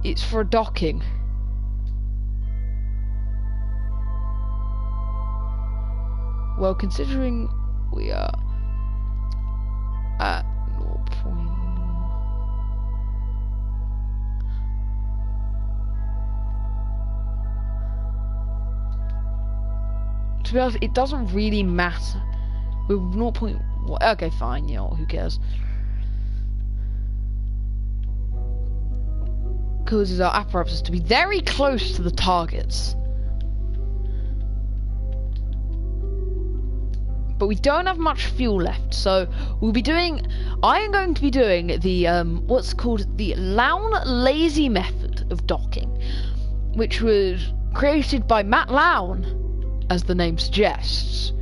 It's for docking. Well, considering we are at 0. To be honest, it doesn't really matter. We're 0. Okay, fine, you know, who cares? Causes our apparatus to be very close to the targets. But we don't have much fuel left, so we'll be doing... I am going to be doing the, what's called the Lown Lazy method of docking, which was created by Matt Lown, as the name suggests.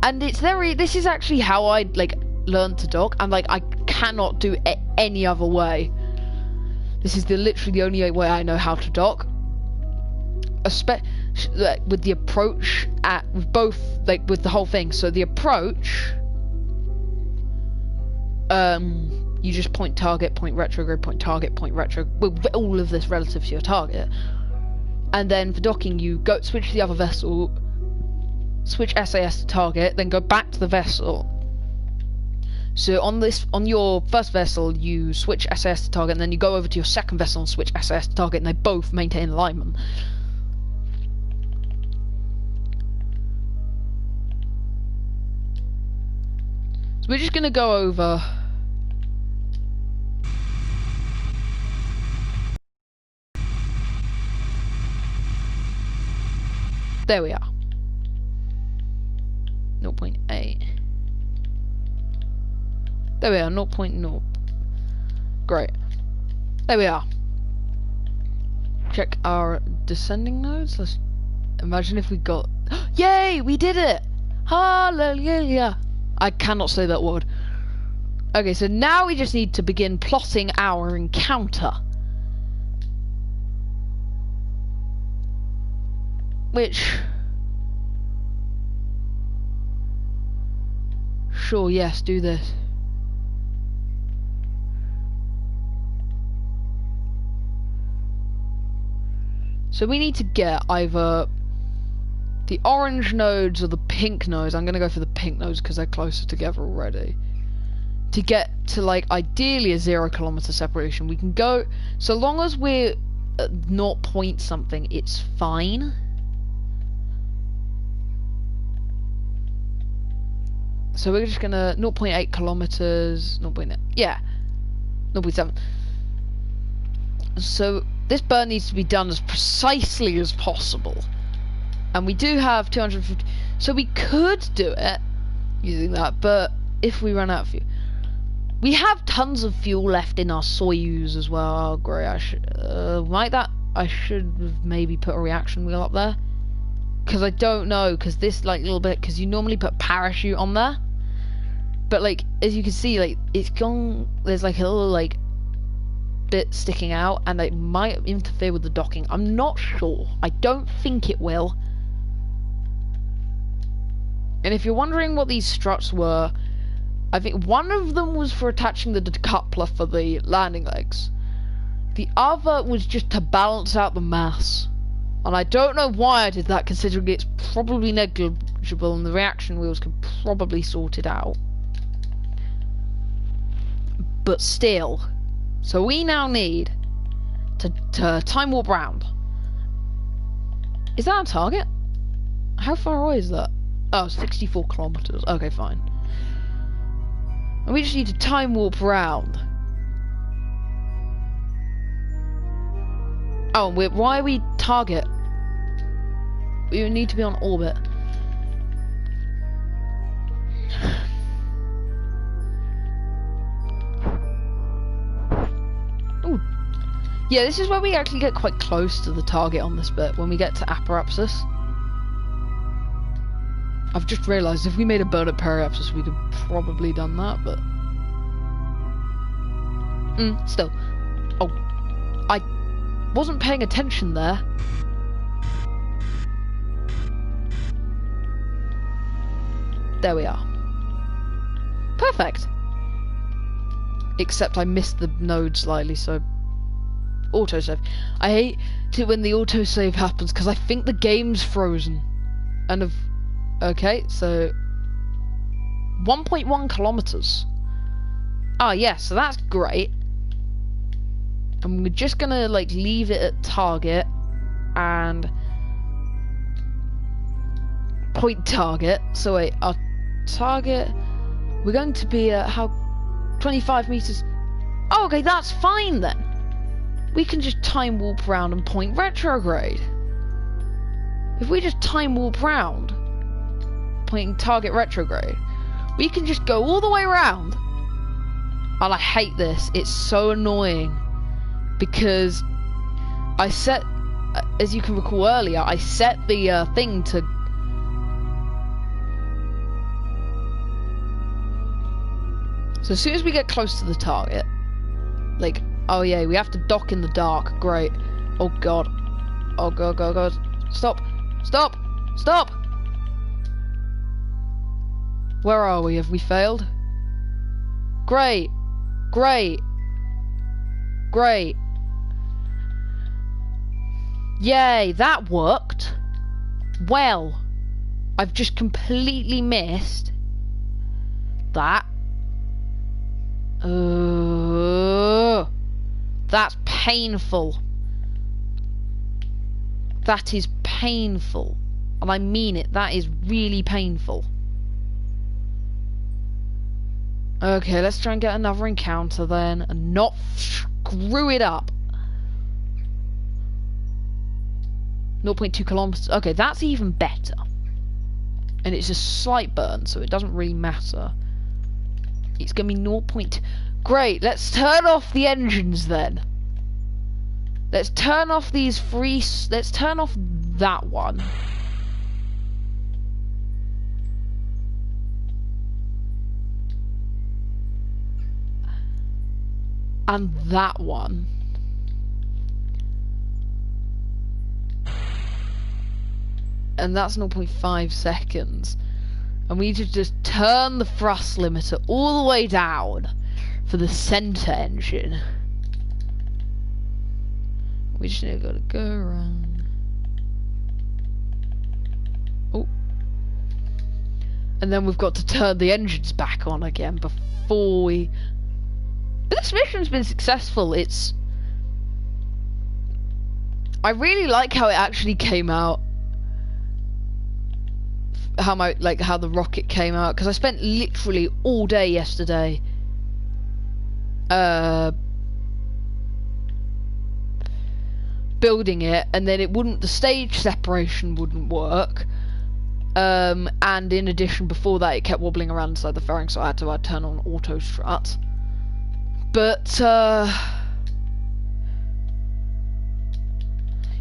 And it's very... This is actually how I, like, learned to dock, and, like, I cannot do it any other way. This is literally the only way I know how to dock. With the approach with both, like, with the whole thing. So the approach, you just point target, point retrograde, point target, point retrograde, with all of this relative to your target. And then for docking, you go switch to the other vessel, switch SAS to target, then go back to the vessel. So on your first vessel, you switch SAS to target, and then you go over to your second vessel and switch SAS to target, and they both maintain alignment. So we're just gonna go over. There we are. 0.8. There we are, 0.0. Great. There we are. Check our descending nodes. Let's imagine if we got... Yay! We did it! Hallelujah! I cannot say that word. Okay, so now we just need to begin plotting our encounter. Which... Sure, yes, do this. So we need to get either the orange nodes or the pink nodes. I'm going to go for the pink nodes because they're closer together already. To get to, like, ideally a 0 kilometer separation. We can go, so long as we're at 0 point something, it's fine. So we're just going to 0.8 kilometers, 0.8, yeah, 0.7. So this burn needs to be done as precisely as possible. And we do have 250, so we could do it using that, but if we run out of fuel. We have tons of fuel left in our Soyuz as well. Oh, great, I should have maybe put a reaction wheel up there. Because I don't know, because this, like, little bit, because you normally put parachute on there. But, like, as you can see, like, it's gone, there's, like, a little, like, bit sticking out, and it might interfere with the docking. I'm not sure. I don't think it will. And if you're wondering what these struts were, I think one of them was for attaching the decoupler for the landing legs. The other was just to balance out the mass. And I don't know why I did that, considering it's probably negligible and the reaction wheels can probably sort it out. But still. So we now need to time warp round. Is that on target? How far away is that? Oh, 64 kilometers. Okay, fine. And we just need to time warp round. Oh, why are we target? We need to be on orbit. Ooh. Yeah, this is where we actually get quite close to the target on this bit, when we get to Aparaxis. I've just realised if we made a burn at Periapsis, we could probably done that, but... Still. Oh, I wasn't paying attention there. There we are. Perfect. Except I missed the node slightly, so autosave. I hate it when the autosave happens because I think the game's frozen. And okay, so 1.1 kilometers. Oh yeah, so that's great. And we're just gonna like leave it at target and point target. So wait, our target, we're going to be at how 25 meters. Oh, okay, that's fine then. We can just time warp around and point retrograde. If we just time warp round, pointing target retrograde, we can just go all the way around. And I hate this. It's so annoying because I set, as you can recall earlier, I set the thing to so as soon as we get close to the target, like, oh yeah, we have to dock in the dark. Great. Oh god. Oh god, god, god. Stop. Stop. Stop. Where are we? Have we failed? Great. Great. Great. Yay, that worked. Well, I've just completely missed that. That's painful. That is painful. And I mean it, that is really painful. Okay, let's try and get another encounter then, and not screw it up. 0.2 kilometers. Okay, that's even better. And it's a slight burn, so it doesn't really matter. It's gonna be 0. Great, let's turn off the engines then. Let's turn off these three. Let's turn off that one. And that one. And that's 0.5 seconds. And we need to just turn the thrust limiter all the way down for the center engine. We just need to go around. Oh. And then we've got to turn the engines back on again before we... But this mission's been successful. It's... I really like how it actually came out. How the rocket came out, because I spent literally all day yesterday building it, and then the stage separation wouldn't work, and in addition before that it kept wobbling around inside the fairing, so I had to turn on auto strut. But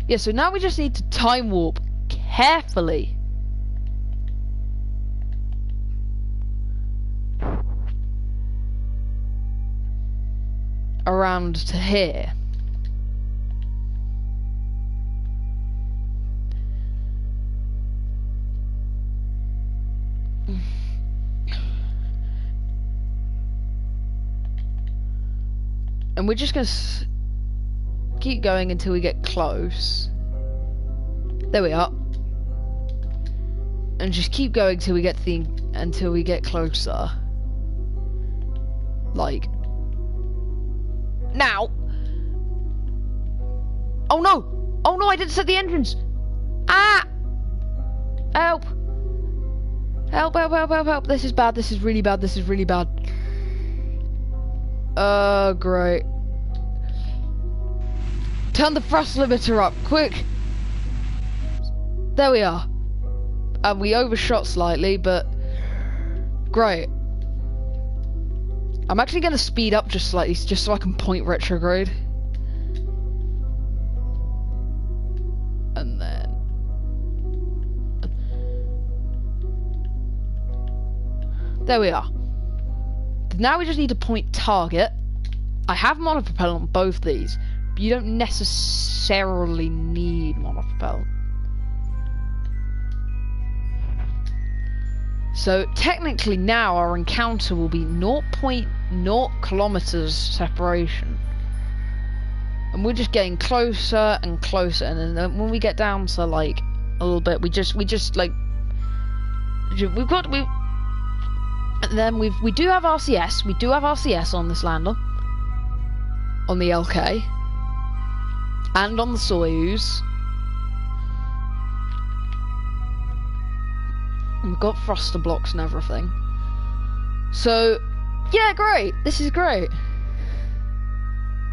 yeah, so now we just need to time warp carefully around to here. And we're just gonna keep going until we get close. There we are. And just keep going till we get until we get closer. Like now. Oh no! Oh no, I didn't set the entrance! Ah! Help! Help, help, help, help, help. This is bad, this is really bad, this is really bad. Great. Turn the thrust limiter up, quick! There we are. And we overshot slightly, but... Great. I'm actually going to speed up just slightly, just so I can point retrograde. And then... There we are. Now we just need to point target. I have monopropellant on both these, but you don't necessarily need monopropellant. So technically now our encounter will be 0.0 kilometers separation. And we're just getting closer and closer, and then when we get down to like a little bit, we just like and then we do have RCS. We do have RCS on this lander, on the LK, and on the Soyuz. We've got thruster blocks and everything. So, yeah, great. This is great.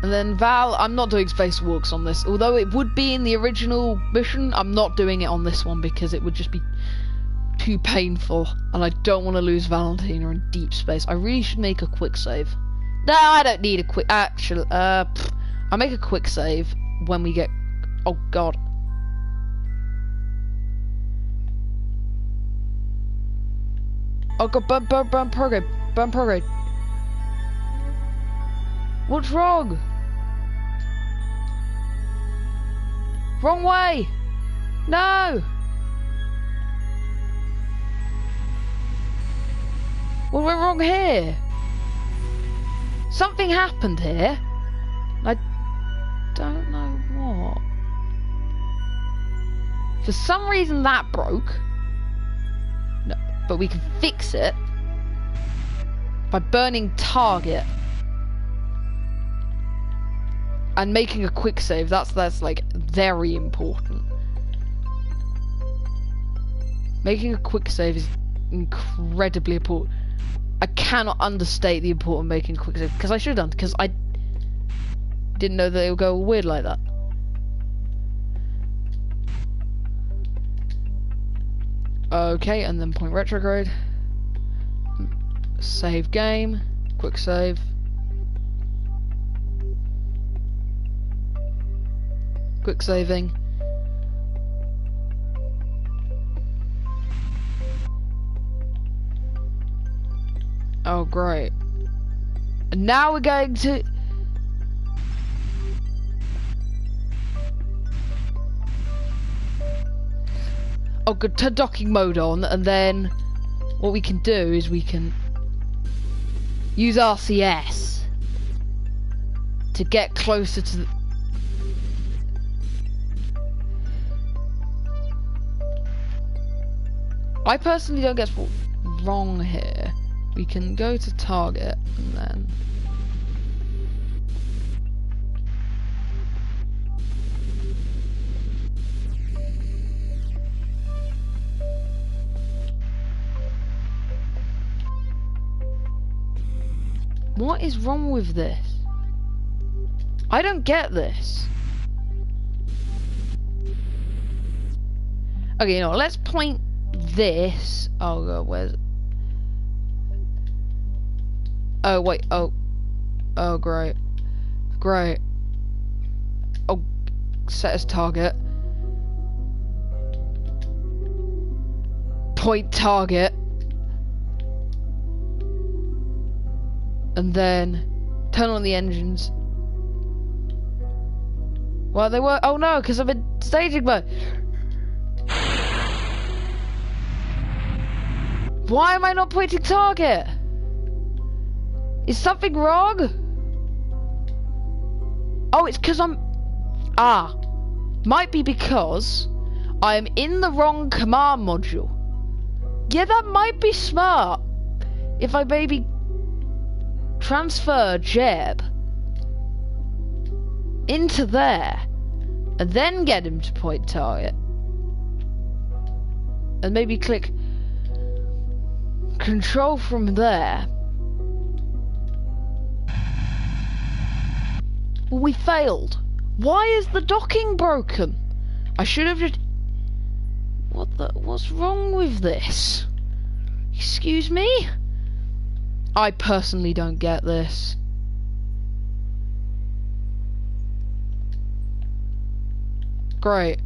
And then Val, I'm not doing spacewalks on this. Although it would be in the original mission, I'm not doing it on this one because it would just be too painful. And I don't want to lose Valentina in deep space. I really should make a quick save. No, I don't need a quick... Actually, I'll make a quick save when we get... Oh, God. Oh god, burn prograde. Burn prograde. What's wrong? Wrong way! No! What went wrong here? Something happened here. I don't know what. For some reason that broke. But we can fix it by burning target and making a quick save. That's like very important. Making a quick save is incredibly important. I cannot understate the importance of making a quick save, because I should have done, because I didn't know that it would go weird like that. Okay, and then point retrograde. Save game. Quick save. Quick saving. Oh, great. And now we're going to... Oh, good, turn docking mode on, and then what we can do is we can use RCS to get closer to the... I personally don't get what's wrong here. We can go to target and then... What is wrong with this? I don't get this. Okay, you know, let's point this. Oh god, where's... Oh wait, oh great. Great. Oh, set as target. Point target. And then turn on the engines. Well, they were... Oh no, because I'm in staging mode. Why am I not pointing target? Is something wrong? Oh, it's because I'm... Ah. Might be because I am in the wrong command module. Yeah, that might be smart. If I maybe... transfer Jeb into there and then get him to point target and maybe click control from there. Well, we failed. Why is the docking broken? I should have just... What's wrong with this? Excuse me? I personally don't get this. Great.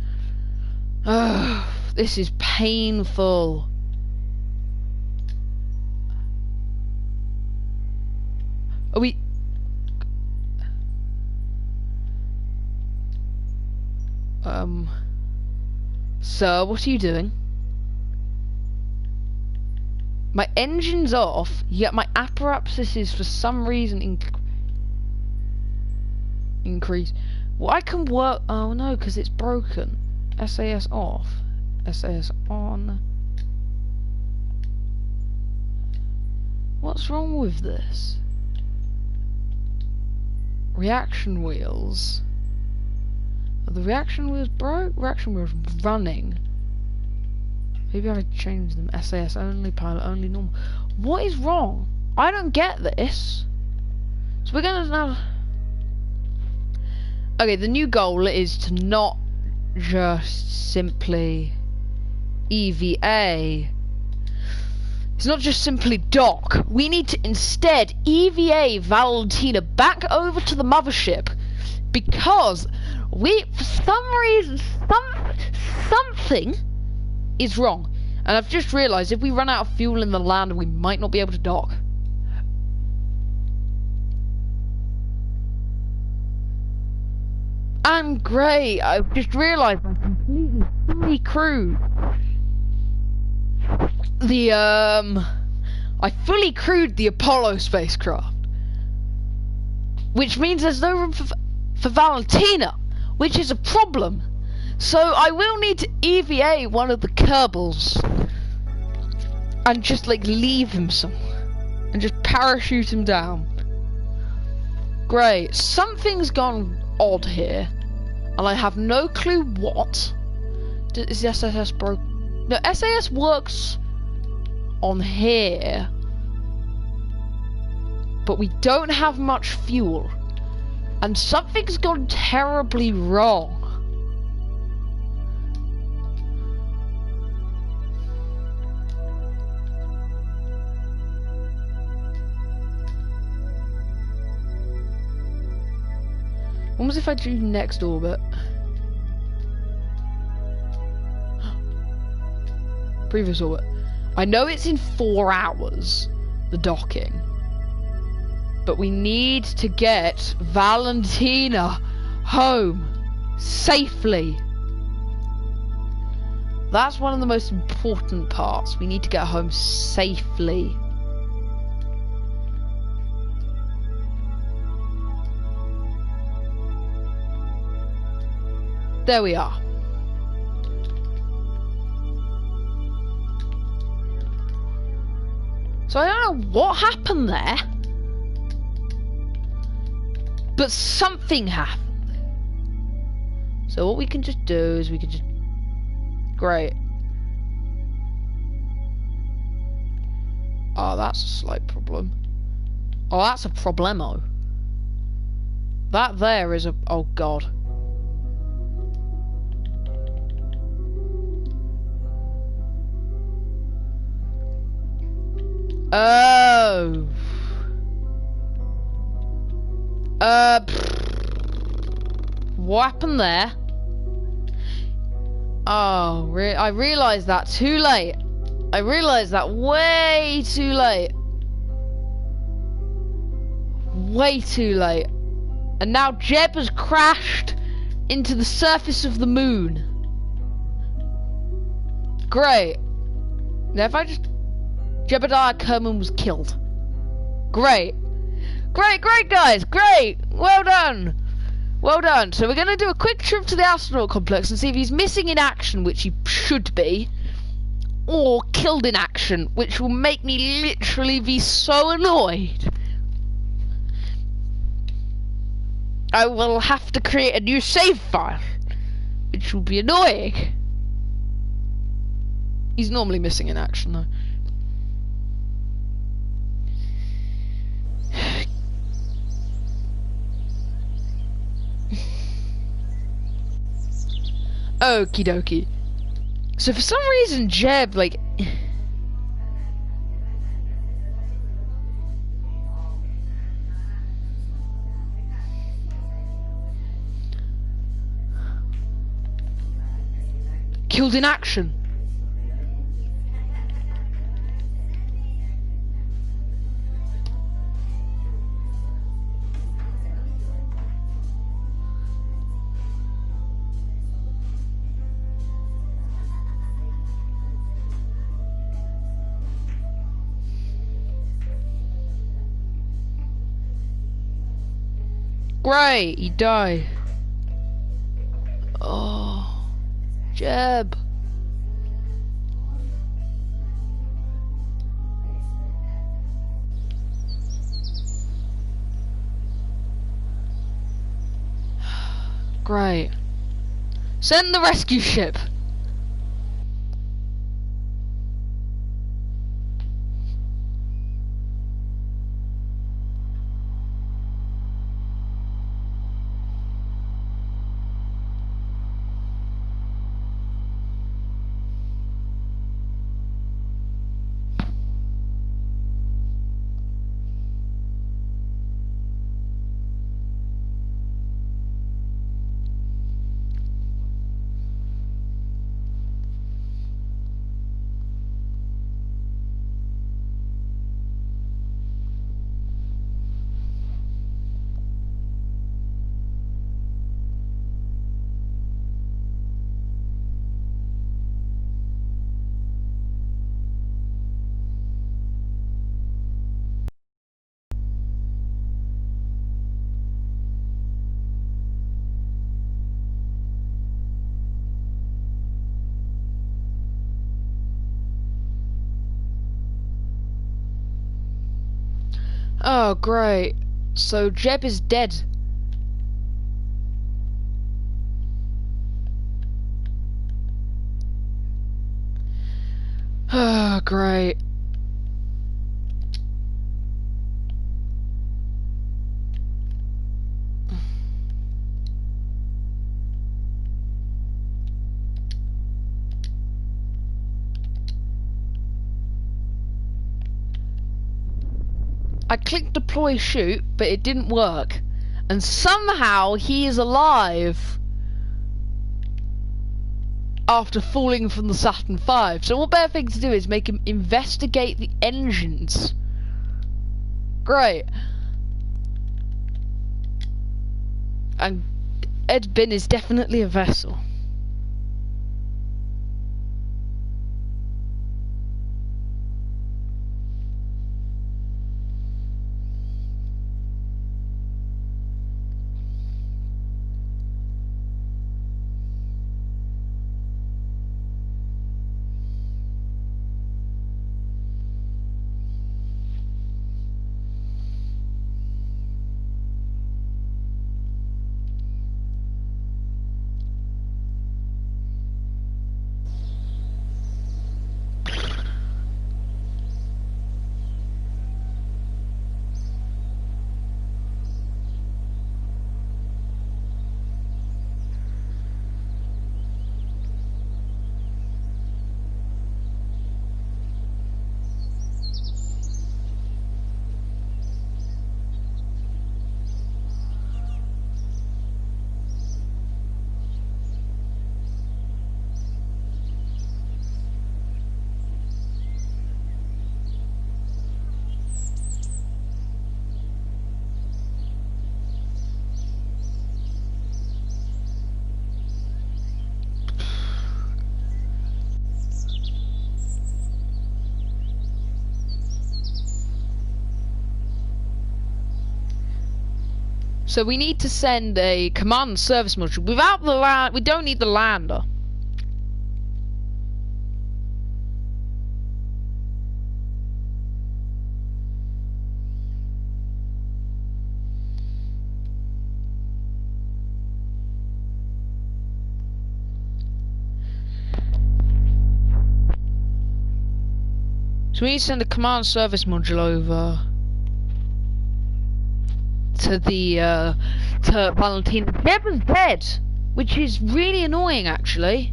Ugh, this is painful. Are we... Sir, what are you doing? My engine's off, yet my apparatus is for some reason increase. Well, I can work. Oh no, because it's broken. SAS off. SAS on. What's wrong with this? Reaction wheels. Are the reaction wheels broke? Reaction wheels running. Maybe I change them. SAS only, pilot only, normal. What is wrong? I don't get this. So we're gonna now. Okay, the new goal is to not just simply EVA. It's not just simply dock. We need to instead EVA Valentina back over to the mothership, because for some reason, something is wrong. And I've just realised if we run out of fuel in the land, we might not be able to dock. And great, I've just realised I completely fully crewed I fully crewed the Apollo spacecraft, which means there's no room for Valentina, which is a problem. So I will need to EVA one of the Kerbals and just like leave him somewhere and just parachute him down. Great, something's gone odd here, and I have no clue what. Is the SAS broke? No, SAS works on here, but we don't have much fuel, and something's gone terribly wrong. What was if I do next orbit? Previous orbit. I know it's in 4 hours, the docking. But we need to get Valentina home safely. That's one of the most important parts. We need to get home safely. There we are. So I don't know what happened there, but something happened. So what we can just do is we can just... Great. Oh, that's a slight problem. Oh, that's a problemo. That there is a... Oh, God. Oh. What happened there? Oh, I realised that too late. I realised that way too late. Way too late. And now Jeb has crashed into the surface of the moon. Great. Now if I just... Jebediah Kerman was killed. Great. Great, guys. Great. Well done. Well done. So we're going to do a quick trip to the astronaut complex and see if he's missing in action, which he should be, or killed in action, which will make me literally be so annoyed. I will have to create a new save file, which will be annoying. He's normally missing in action, though. Okie dokie. So for some reason, Jeb, like... killed in action. Great, he died. Oh, Jeb. Great. Send the rescue ship. Oh, great. So Jeb is dead. Oh, great. I clicked deploy shoot, but it didn't work. And somehow he is alive after falling from the Saturn V. So what better thing to do is make him investigate the engines. Great. And Ed Bin is definitely a vessel. So we need to send a command and service module. Without the land, we don't need the lander. So we need to send a command service module over to the to Valentina. Deborah's dead, which is really annoying, actually.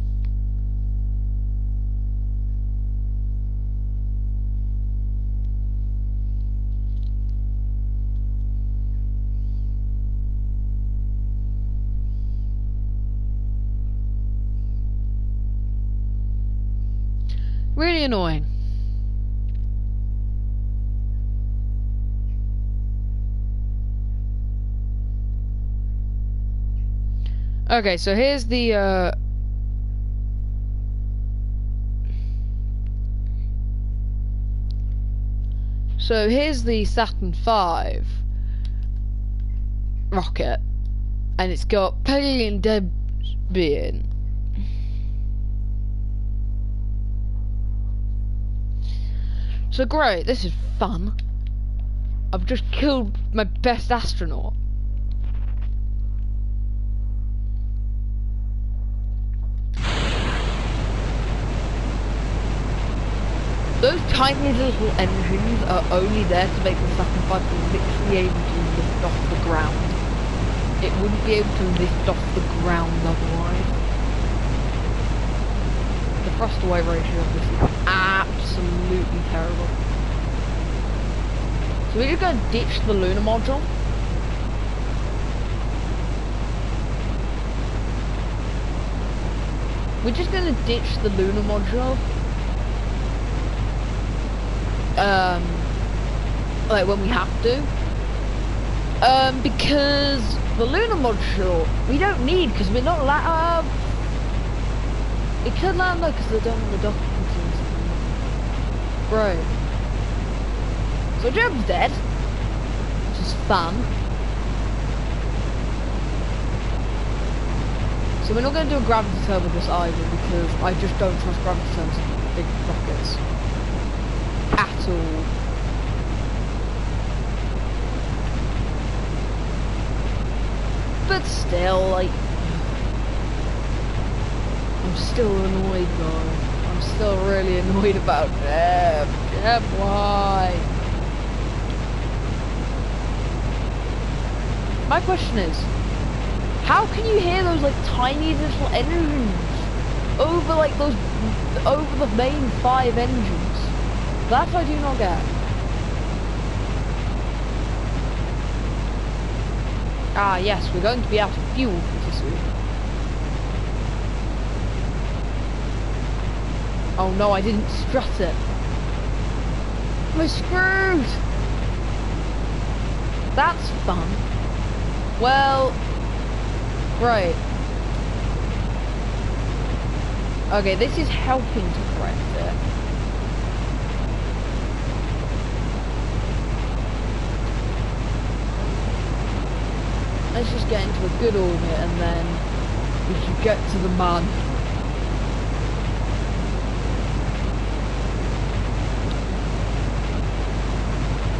Really annoying. Okay, so here's the so here's the Saturn V. rocket, and it's got Peggy and Debbie in. So great, this is fun. I've just killed my best astronaut. Those tiny little engines are only there to make the second bike literally able to lift off the ground. It wouldn't be able to lift off the ground otherwise. The thrust away ratio of this is absolutely terrible. So we're just going to ditch the lunar module. We're just going to ditch the lunar module. Like when we have to. Because the lunar module we don't need, because we're not allowed. It could land though, because they don't have the documents and stuff. Right. So Job's dead, which is fun. So we're not going to do a gravity turn with this either, because I just don't trust gravity turns in big rockets at all. But still, like, I'm still annoyed though. I'm still really annoyed about Jeb. Jeb, why? My question is, how can you hear those like tiny little engines over like those, over the main 5 engines? That I do not get. Ah yes, we're going to be out of fuel pretty soon. Oh no, I didn't strut it. We're screwed! That's fun. Well, right. Okay, this is helping to correct it. Let's just get into a good orbit and then we can get to the man.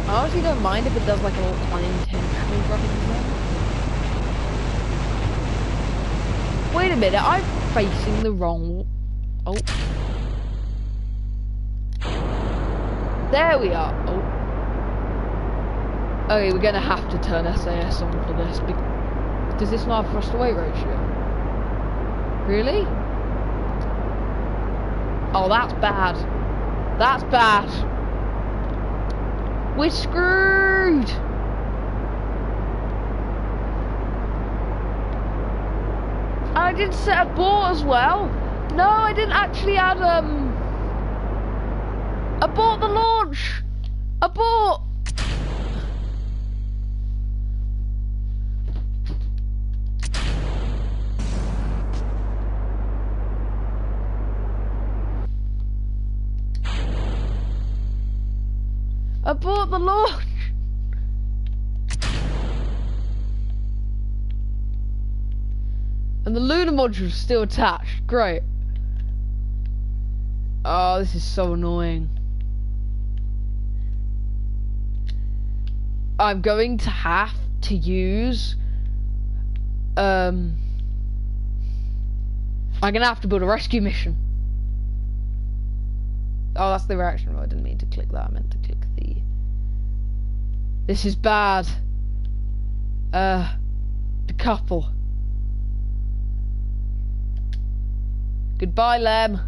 I honestly don't mind if it does like a little unintentional gravity turn. Wait a minute, I'm facing the wrong... Oh. There we are. Oh. Okay, we're gonna have to turn SAS on for this. Does this not have thrust away ratio? Really? Oh, that's bad. That's bad. We're screwed. I didn't set abort as well. No, I didn't actually add abort the launch. Abort. Abort the launch! And the lunar module is still attached. Great. Oh, this is so annoying. I'm going to have to use... I'm gonna have to build a rescue mission. Oh, that's the reaction. I didn't mean to click that. I meant to click the... This is bad. Decouple. Goodbye, Lem.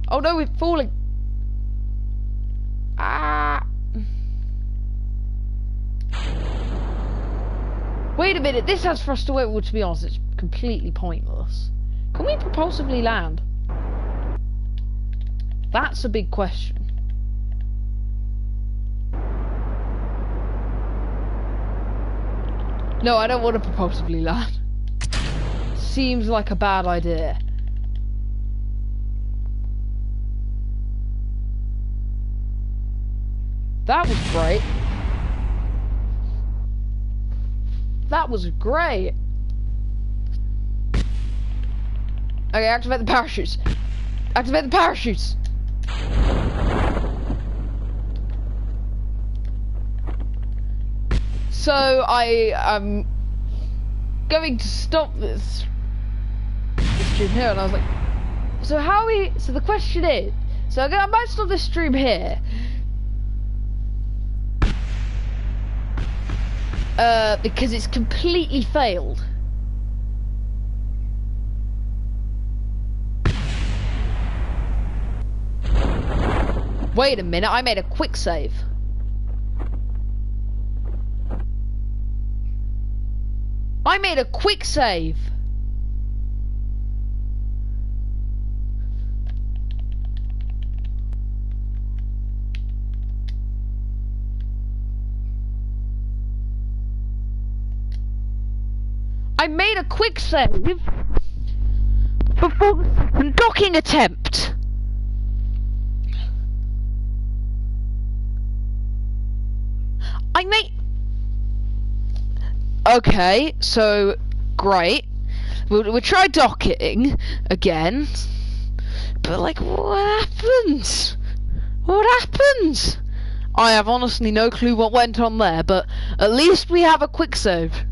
Oh no, we're falling. Ah. Wait a minute, this has thrust away. Well, to be honest, it's completely pointless. Can we propulsively land? That's a big question. No, I don't want to propulsively land. Seems like a bad idea. That was great. That was great. Okay, activate the parachutes. Activate the parachutes. So I am going to stop this stream here, and I was like, so the question is, so I might stop this stream here. Because it's completely failed. Wait a minute, I made a quick save. I made a quick save. I made a quick save before the docking attempt. I made... Okay, so great. We'll try docking again. But like, what happens? What happens? I have honestly no clue what went on there, but at least we have a quick save.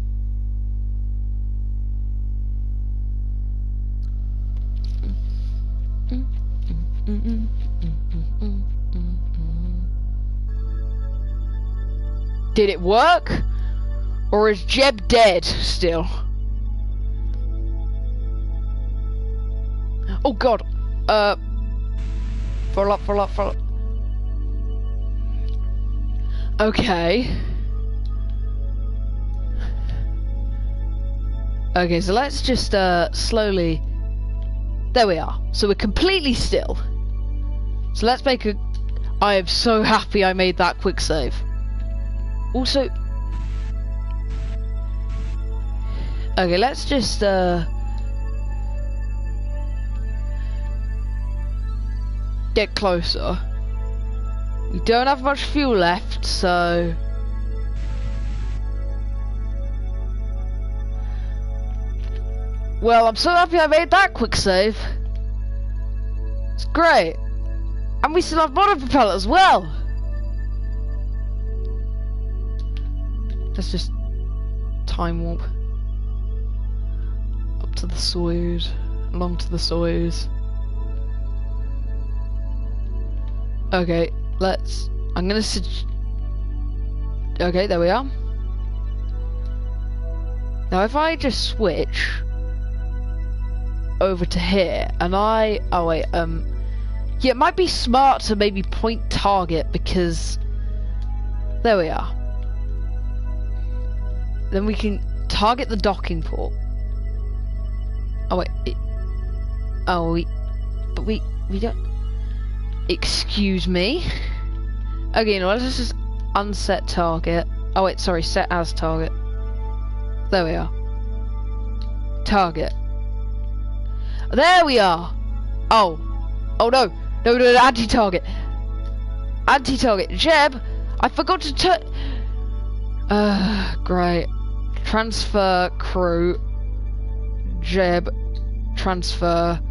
Did it work? Or is Jeb dead still? Oh god. Follow up. Okay. Okay, so let's just slowly... There we are. So we're completely still. So let's make a... I am so happy I made that quick save. Also... Okay, let's just get closer. We don't have much fuel left, so... Well, I'm so happy I made that quick save. It's great. And we still have monopropeller as well. Let's just time warp. Up to the Soyuz. Along to the Soyuz. Okay, let's... I'm gonna... Okay, there we are. Now if I just switch... over to here, and oh wait, yeah, it might be smart to maybe point target, because there we are. Then we can target the docking port. Oh wait, but we don't... Excuse me? Okay, you know what, let's just unset target. Oh wait, sorry, set as target. There we are. Target. There we are! Oh no, anti-target. Anti-target. Jeb, I forgot to great. Transfer crew. Jeb, transfer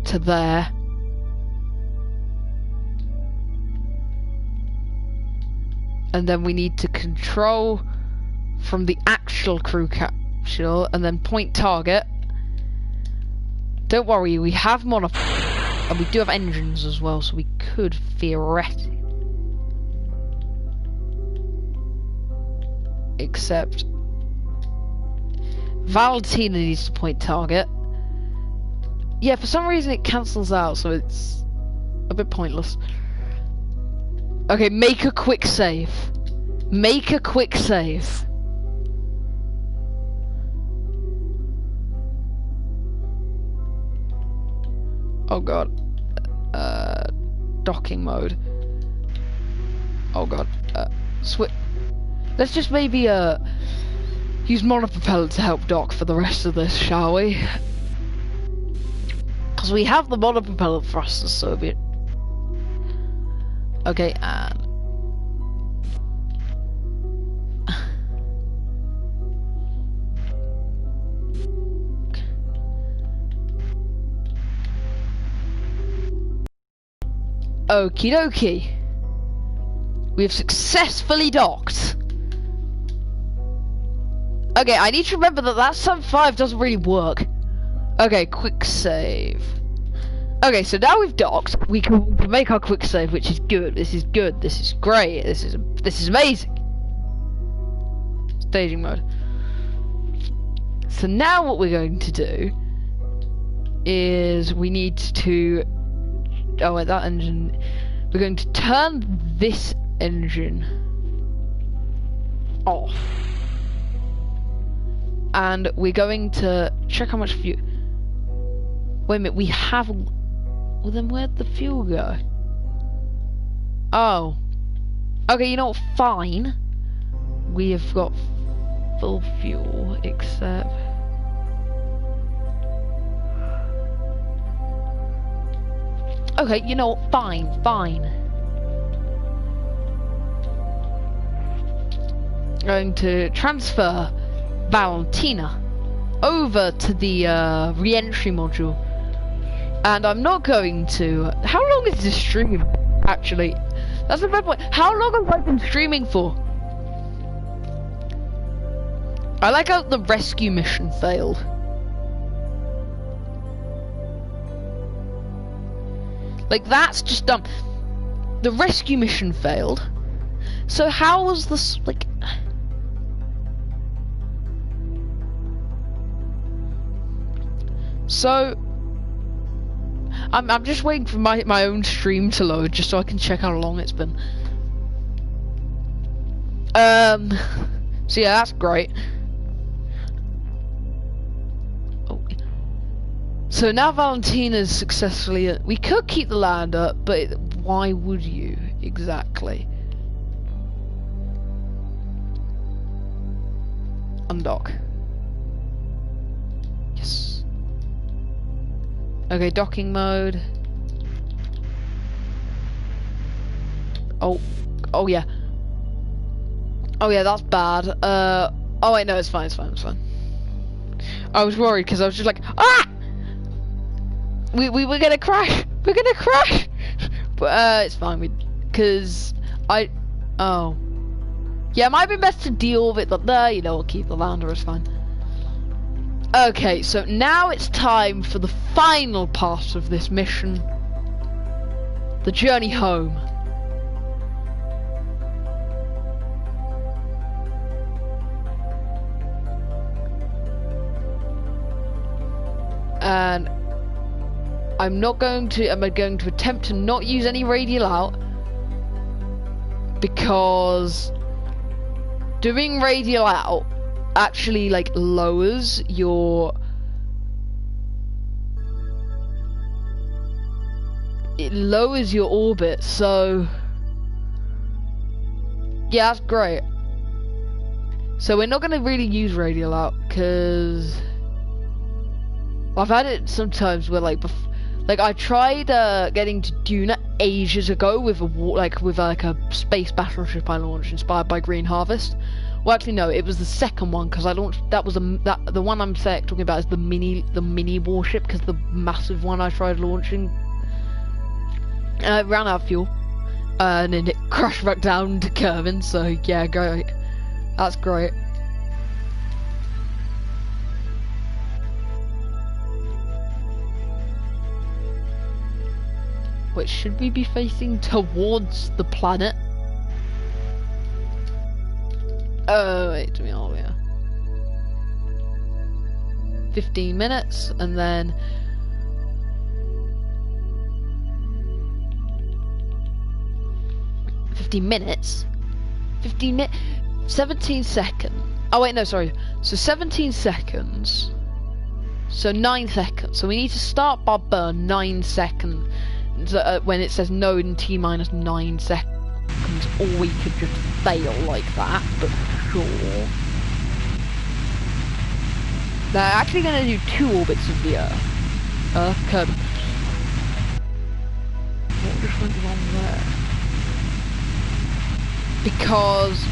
to there. And then we need to control from the actual crew capsule and then point target. Don't worry, we have and we do have engines as well, so we could theoretically... Except... Valentina needs to point target. Yeah, for some reason it cancels out, so it's a bit pointless. Okay, make a quick save. Make a quick save. Oh god. Docking mode. Oh god. Let's just maybe use monopropeller to help dock for the rest of this, shall we? Because we have the monopropeller thrusters, so a bit. Okay, and Okie dokie. We have successfully docked. Okay, I need to remember that sub 5 doesn't really work. Okay, quick save. Okay, so now we've docked, we can make our quick save, which is good. This is good. This is great. This is amazing. Staging mode. So now what we're going to do is we need to. Oh wait, that engine. We're going to turn this engine off, and we're going to check how much fuel. Wait a minute, we have. Well, then where'd the fuel go? Oh. Okay, you know what? Fine. We have got full fuel, except. Okay, you know what? Fine, fine. Going to transfer Valentina over to the re-entry module. And I'm not going to. How long is this stream? Actually, that's the red point. How long have I been streaming for? I like how the rescue mission failed. Like that's just dumb. The rescue mission failed. So how was this like? So. I'm just waiting for my own stream to load just so I can check how long it's been. So yeah, that's great. Oh. So now Valentina's successfully. We could keep the lander, but why would you exactly? Undock. Yes. Okay, docking mode. Oh yeah. Oh yeah, that's bad. Oh wait, no, it's fine, it's fine, it's fine. I was worried because I was just like, ah! We're gonna crash! We're gonna crash! But it's fine, because oh. Yeah, it might be best to deal with it, but there, you know, we'll keep the lander, it's fine. Okay, so now it's time for the final part of this mission. The journey home. And I'm going to attempt to not use any radial out, because doing radial out actually like lowers your orbit, so yeah, that's great. So we're not going to really use radial out because I've had it sometimes where like I tried getting to Duna ages ago with a space battleship I launched inspired by Green Harvest. Well, actually, no, it was the second one because I launched. That was the one I'm talking about is the mini warship, because the massive one I tried launching ran out of fuel, and then it crashed back down to Kervin. So yeah, great. That's great. Wait, should we be facing towards the planet? Oh wait, do we all 15 minutes, and then minutes? 17 seconds. Oh wait, no, sorry. So 17 seconds. So 9 seconds. So we need to start by burn 9 seconds. When it says no in T-minus 9 seconds, or we could just fail like that, but sure. They're actually going to do 2 orbits of the Earth. Earth curve. What just went wrong there? Because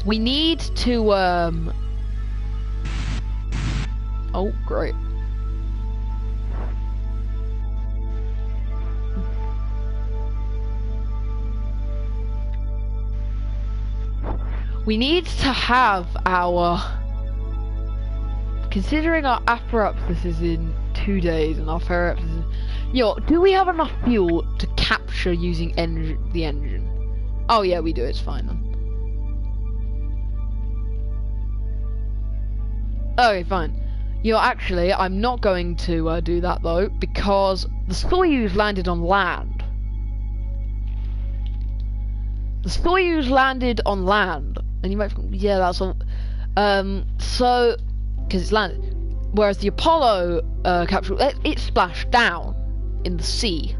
we need to, oh, great. We need to have our... Considering our apoapsis is in 2 days and our ferropsis is... do we have enough fuel to capture using the engine? Oh yeah, we do, it's fine then. Okay, fine. Actually, I'm not going to do that though, because the Soyuz landed on land. The Soyuz landed on land, and you might think, yeah, that's all. So, because it's landed, whereas the Apollo capsule, it splashed down in the sea.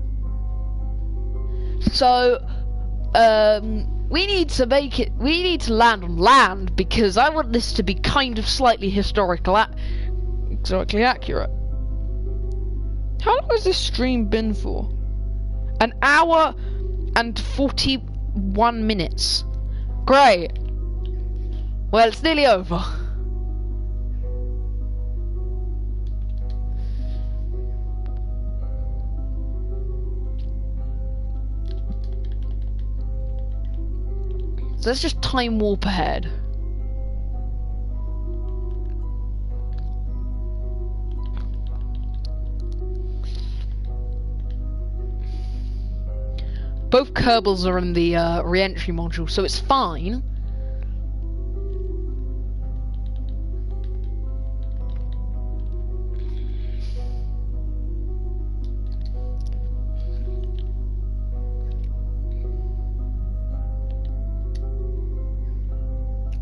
So, we need to make it. We need to land on land because I want this to be kind of slightly historically accurate. How long has this stream been for? An hour and 41 minutes. Great. Well, it's nearly over. So let's just time warp ahead. Both Kerbals are in the re-entry module, so it's fine.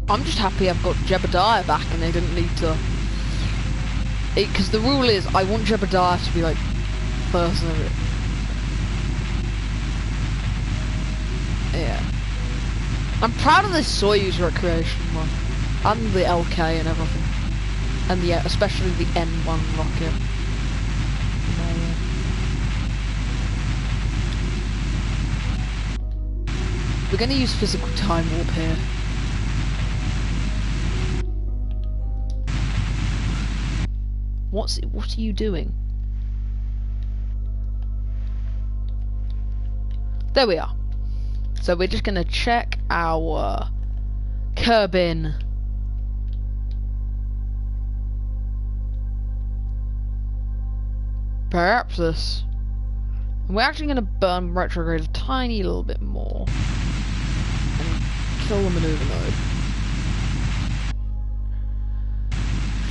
I'm just happy I've got Jebediah back and they didn't need to... Because the rule is, I want Jebediah to be like first and everything. Yeah. I'm proud of this Soyuz recreation one. And the LK and everything. And especially the N1 rocket. We're gonna use physical time warp here. What are you doing? There we are. So we're just gonna check our Kerbin Periapsis. And we're actually gonna burn retrograde a tiny little bit more and kill the maneuver node.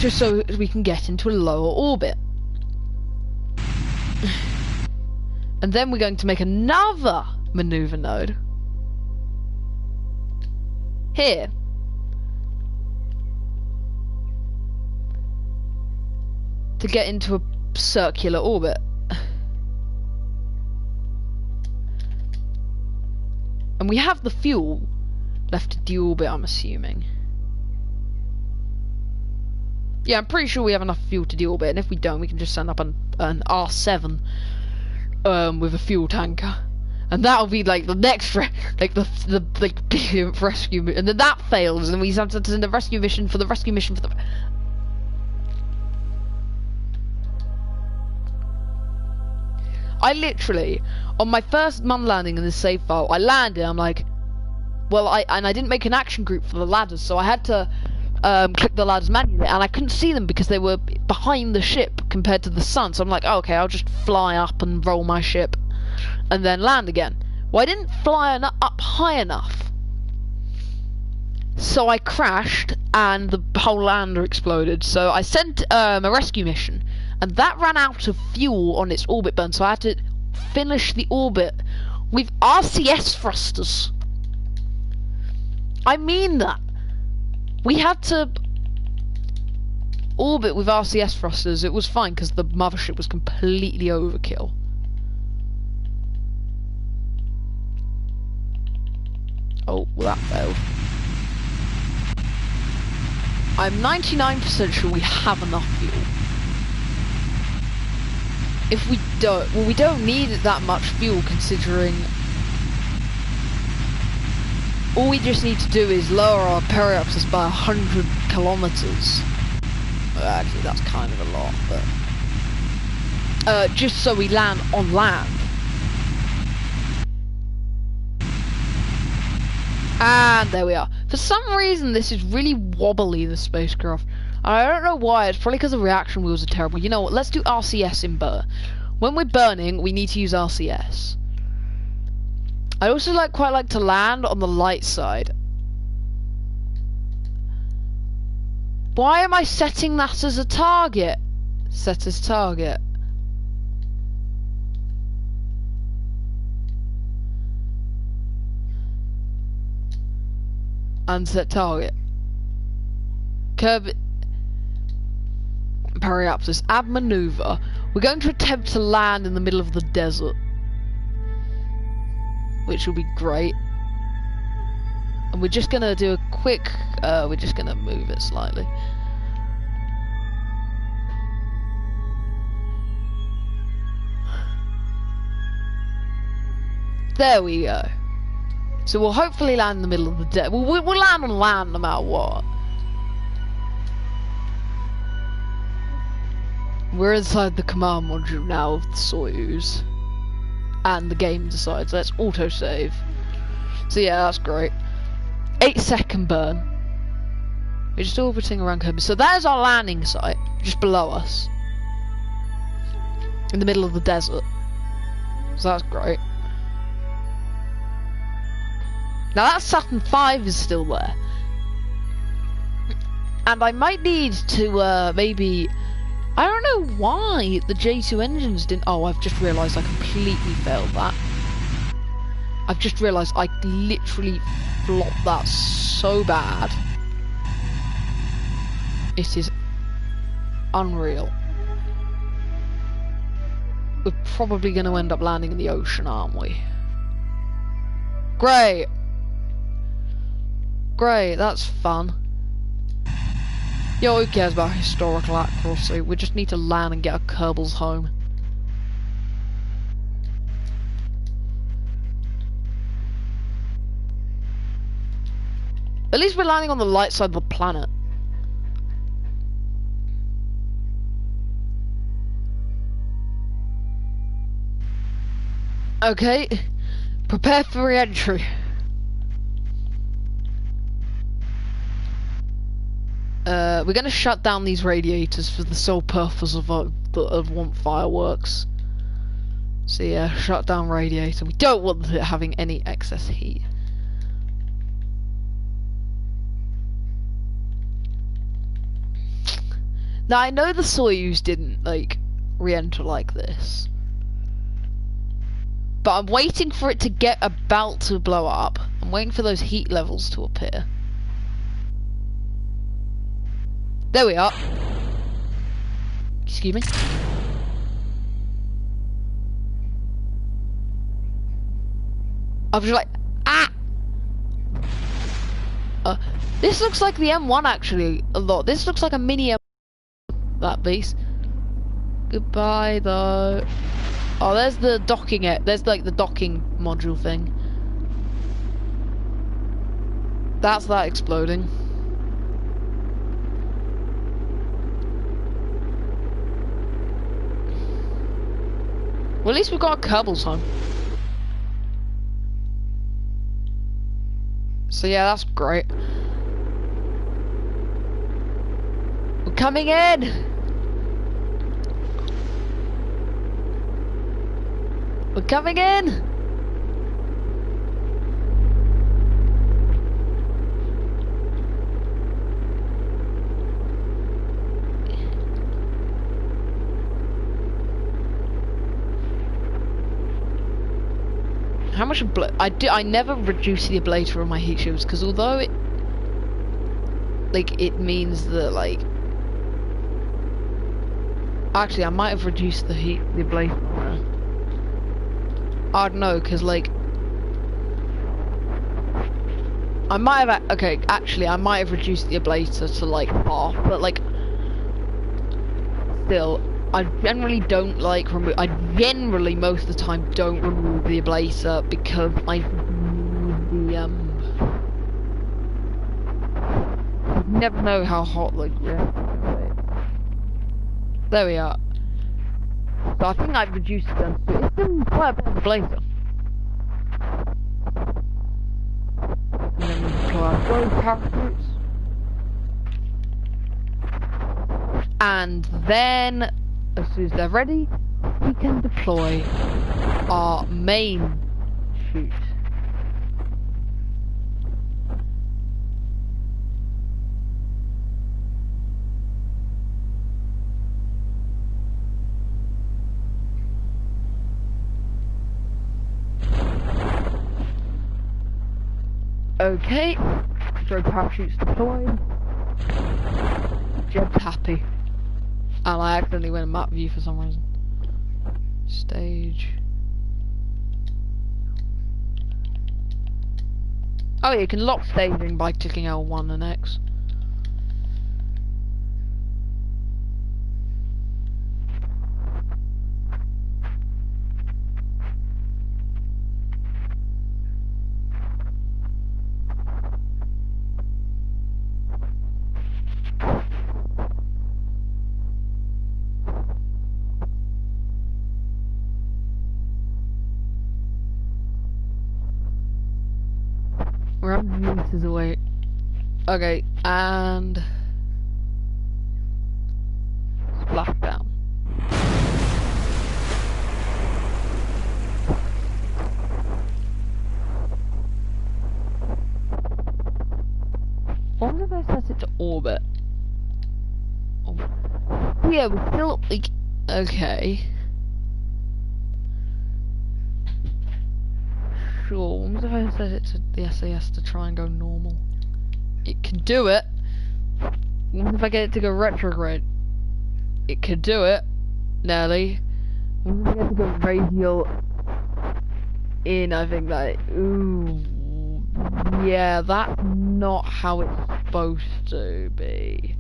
Just so we can get into a lower orbit. And then we're going to make another maneuver node here. To get into a circular orbit. And we have the fuel left to deorbit, I'm assuming. Yeah, I'm pretty sure we have enough fuel to deorbit, and if we don't, we can just send up an R7 with a fuel tanker. And that'll be like the next big rescue, and then that fails, and we have to send a rescue mission for the rescue mission for the. I literally, on my first MUN landing in this save file, I landed. I'm like, well, I didn't make an action group for the ladders, so I had to click the ladders manually, and I couldn't see them because they were behind the ship compared to the sun. So I'm like, oh, okay, I'll just fly up and roll my ship, and then land again. Well, I didn't fly up high enough, so I crashed, and the whole lander exploded. So I sent a rescue mission, and that ran out of fuel on its orbit burn, so I had to finish the orbit with RCS thrusters. I mean that. We had to orbit with RCS thrusters. It was fine because the mothership was completely overkill. Oh, well, that failed. I'm 99% sure we have enough fuel. If we don't, well, we don't need that much fuel considering all we just need to do is lower our periapsis by 100 kilometers. Well, actually, that's kind of a lot, but just so we land on land. And there we are. For some reason, this is really wobbly, the spacecraft. I don't know why. It's probably because the reaction wheels are terrible. You know what? Let's do RCS in burn. When we're burning, we need to use RCS. I also quite like to land on the light side. Why am I setting that as a target? Set as target. Unset target. Curve. Periapsis. Add maneuver. We're going to attempt to land in the middle of the desert, which will be great. And we're just gonna do a quick. We're just gonna move it slightly. There we go. So we'll hopefully land in the middle of the desert. We'll land on land no matter what. We're inside the command module now of the Soyuz. And the game decides let's autosave. So yeah, that's great. 8-second burn. We're just orbiting around Kirby. So there's our landing site, just below us. In the middle of the desert. So that's great. Now that Saturn V is still there. And I might need to maybe... I don't know why the J2 engines didn't... Oh, I've just realised I completely failed that. I've just realised I literally flopped that so bad. It is unreal. We're probably going to end up landing in the ocean, aren't we? Great! Great, that's fun. Yo, who cares about historical accuracy? We just need to land and get our Kerbals home. At least we're landing on the light side of the planet. Okay, prepare for re-entry. We're gonna shut down these radiators for the sole purpose of want fireworks. So yeah, shut down radiator. We don't want it having any excess heat. Now I know the Soyuz didn't re-enter like this, but I'm waiting for it to get about to blow up. I'm waiting for those heat levels to appear. There we are. Excuse me. I was just like, ah! This looks like the M1 actually a lot. This looks like a mini M1, that beast. Goodbye though. Oh, there's the docking there's the docking module thing. That's that exploding. Well, at least we've got our Kerbals home. So yeah, that's great. We're coming in! We're coming in! How much I never reduce the ablator on my heat shields, because although it it means that actually I might have reduced the ablator. I don't know, because I might have actually I might have reduced the ablator to half, but still I generally don't I generally most of the time don't remove the ablator because I the you never know how hot there we are. So I think I've reduced them. It's still quite a bit of ablator. And then we deploy our drone parachutes. And then, as soon as they're ready, we can deploy our main chute. Okay, drone parachutes deployed. Jed's happy. And I accidentally went in map view for some reason. Stage. Oh yeah, you can lock staging by clicking L1 and X. We're 100 meters away. Okay, and splashdown. I wonder if I set it to orbit. Oh. Yeah, we're still like okay. Sure, what if I set it to the SAS to try and go normal? It can do it. What if I get it to go retrograde? It could do it. Nearly. What if I get it to go radial in? I think that. Ooh. Yeah, that's not how it's supposed to be.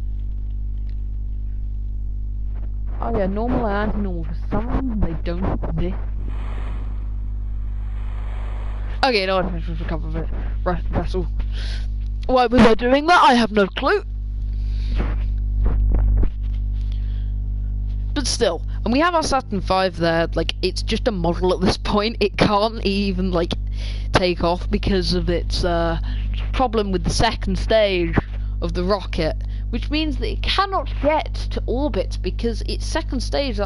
Oh yeah, normal and anti-normal. For some reason, they don't exist. Okay, no, I should recover it. Rest vessel. Why was I doing that? I have no clue. But still, and we have our Saturn V there. Like, it's just a model at this point. It can't even like take off because of its problem with the second stage of the rocket, which means that it cannot get to orbit because its second stage,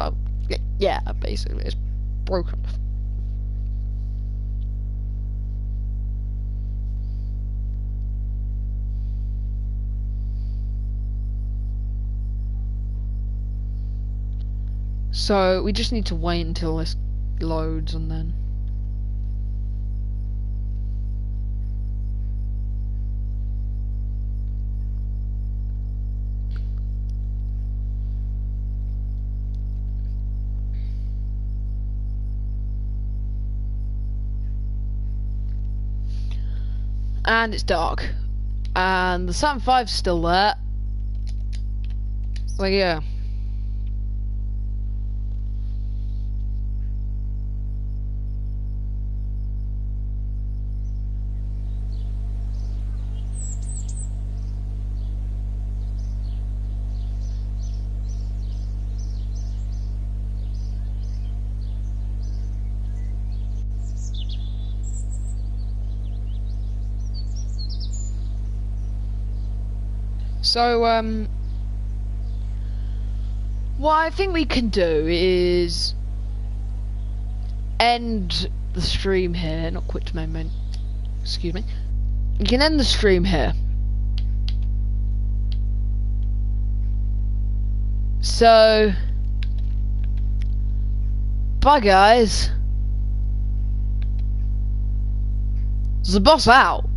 yeah, basically, is broken. So we just need to wait until this loads and then. And it's dark. And the Saturn V's still there. So yeah. So, what I think we can do is end the stream here, not quit to main, excuse me. We can end the stream here. So, bye guys. The boss out.